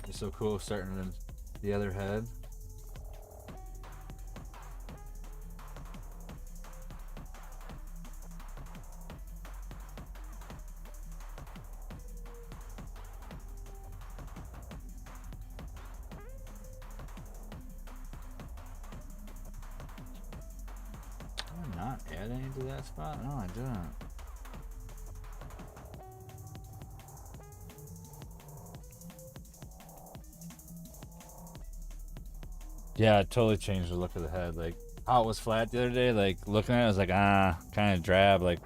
It's so cool starting in the other head. Did I not add any to that spot? No, I didn't. Yeah, it totally changed the look of the head. Like how it was flat the other day, like looking at it, I was like, kind of drab, like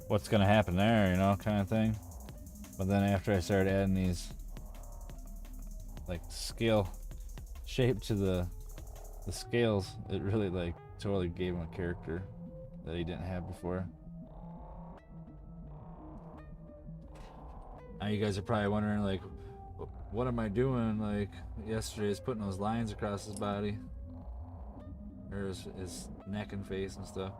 what's gonna happen there, you know, kind of thing. But then after I started adding these like scale shape to the scales, it really like totally gave him a character that he didn't have before. Now you guys are probably wondering like, what am I doing? Like yesterday, is putting those lines across his body, or his neck and face and stuff.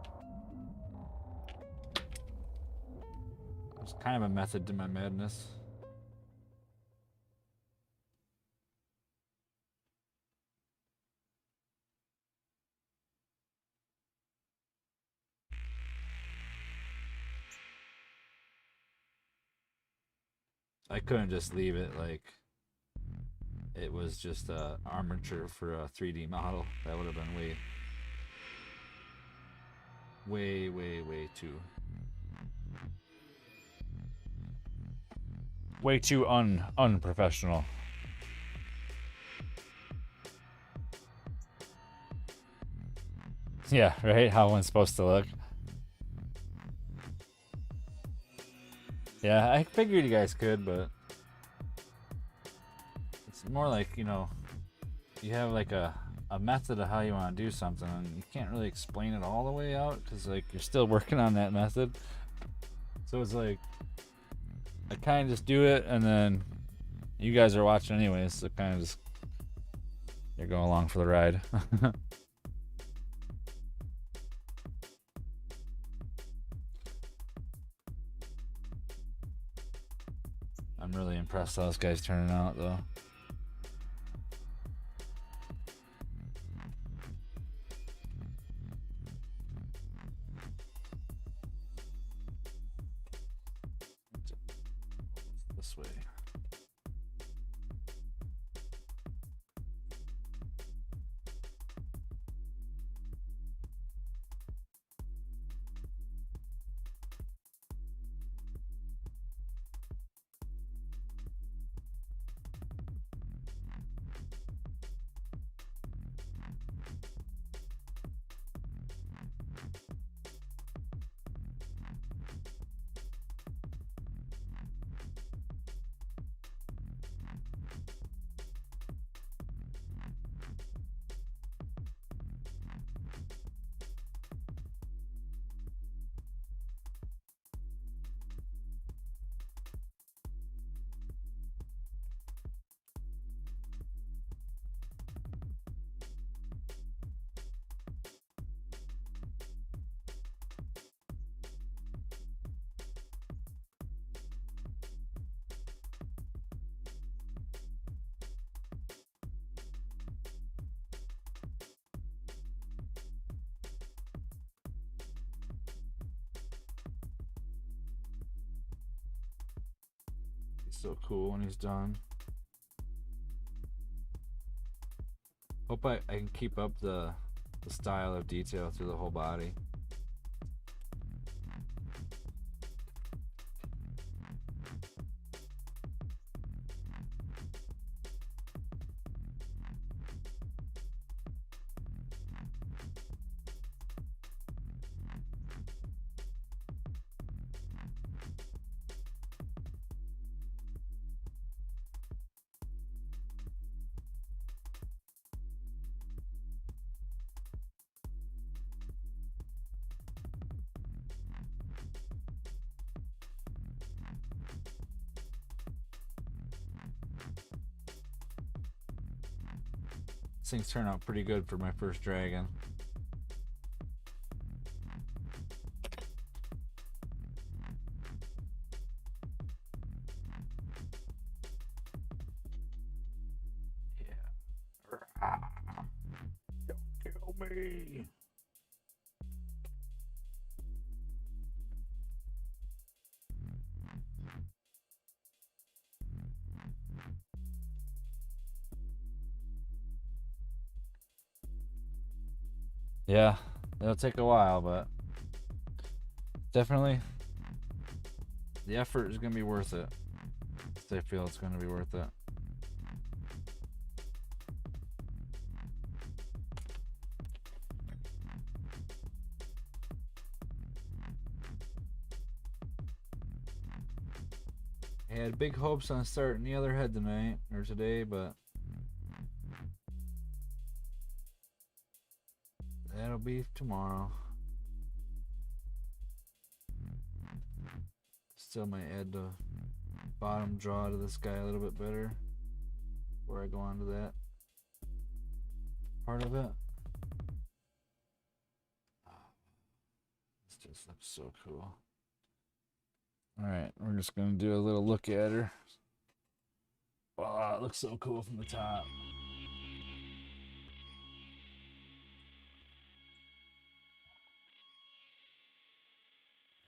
There's kind of a method to my madness. I couldn't just leave it like it was just a armature for a 3D model. That would have been way too unprofessional. Yeah, right? How one's supposed to look. Yeah, I figured you guys could, but it's more like, you know, you have like a method of how you want to do something, and you can't really explain it all the way out because like you're still working on that method. So it's like I kind of just do it, and then you guys are watching anyways, so kind of just you're going along for the ride. I'm really impressed how this guy's turning out, though. This way. He's so cool when he's done. Hope I can keep up the style of detail through the whole body. These things turn out pretty good for my first dragon. Yeah. Don't kill me. Yeah, it'll take a while, but definitely the effort is gonna be worth it. I feel it's gonna be worth it. I had big hopes on starting the other head tonight or today, but that'll be tomorrow. Still might add the bottom draw to this guy a little bit better before I go on to that part of it. This just looks so cool. Alright, we're just gonna do a little look at her. Wow, it looks so cool from the top.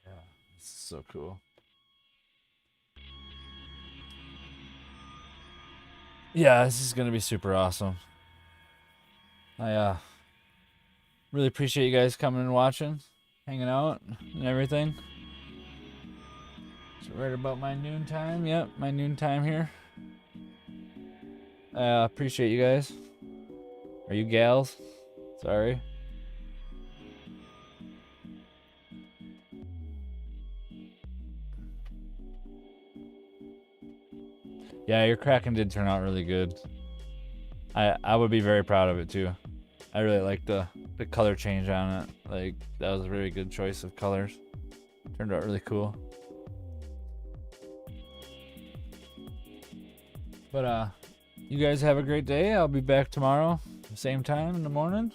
Yeah, this is so cool. Yeah, this is gonna be super awesome. I really appreciate you guys coming and watching, hanging out, and everything. It's right about my noon time. Yep, my noon time here. Appreciate you guys. Are you gals? Sorry. Yeah, your Kraken did turn out really good. I would be very proud of it too. I really like the color change on it. Like, that was a very good choice of colors. Turned out really cool. But you guys have a great day. I'll be back tomorrow, same time in the morning.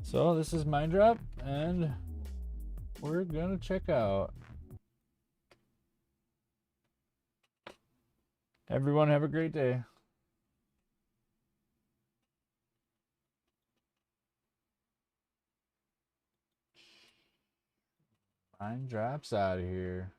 So this is minddrop, and we're gonna check out. Everyone have a great day. Minddrop's out of here.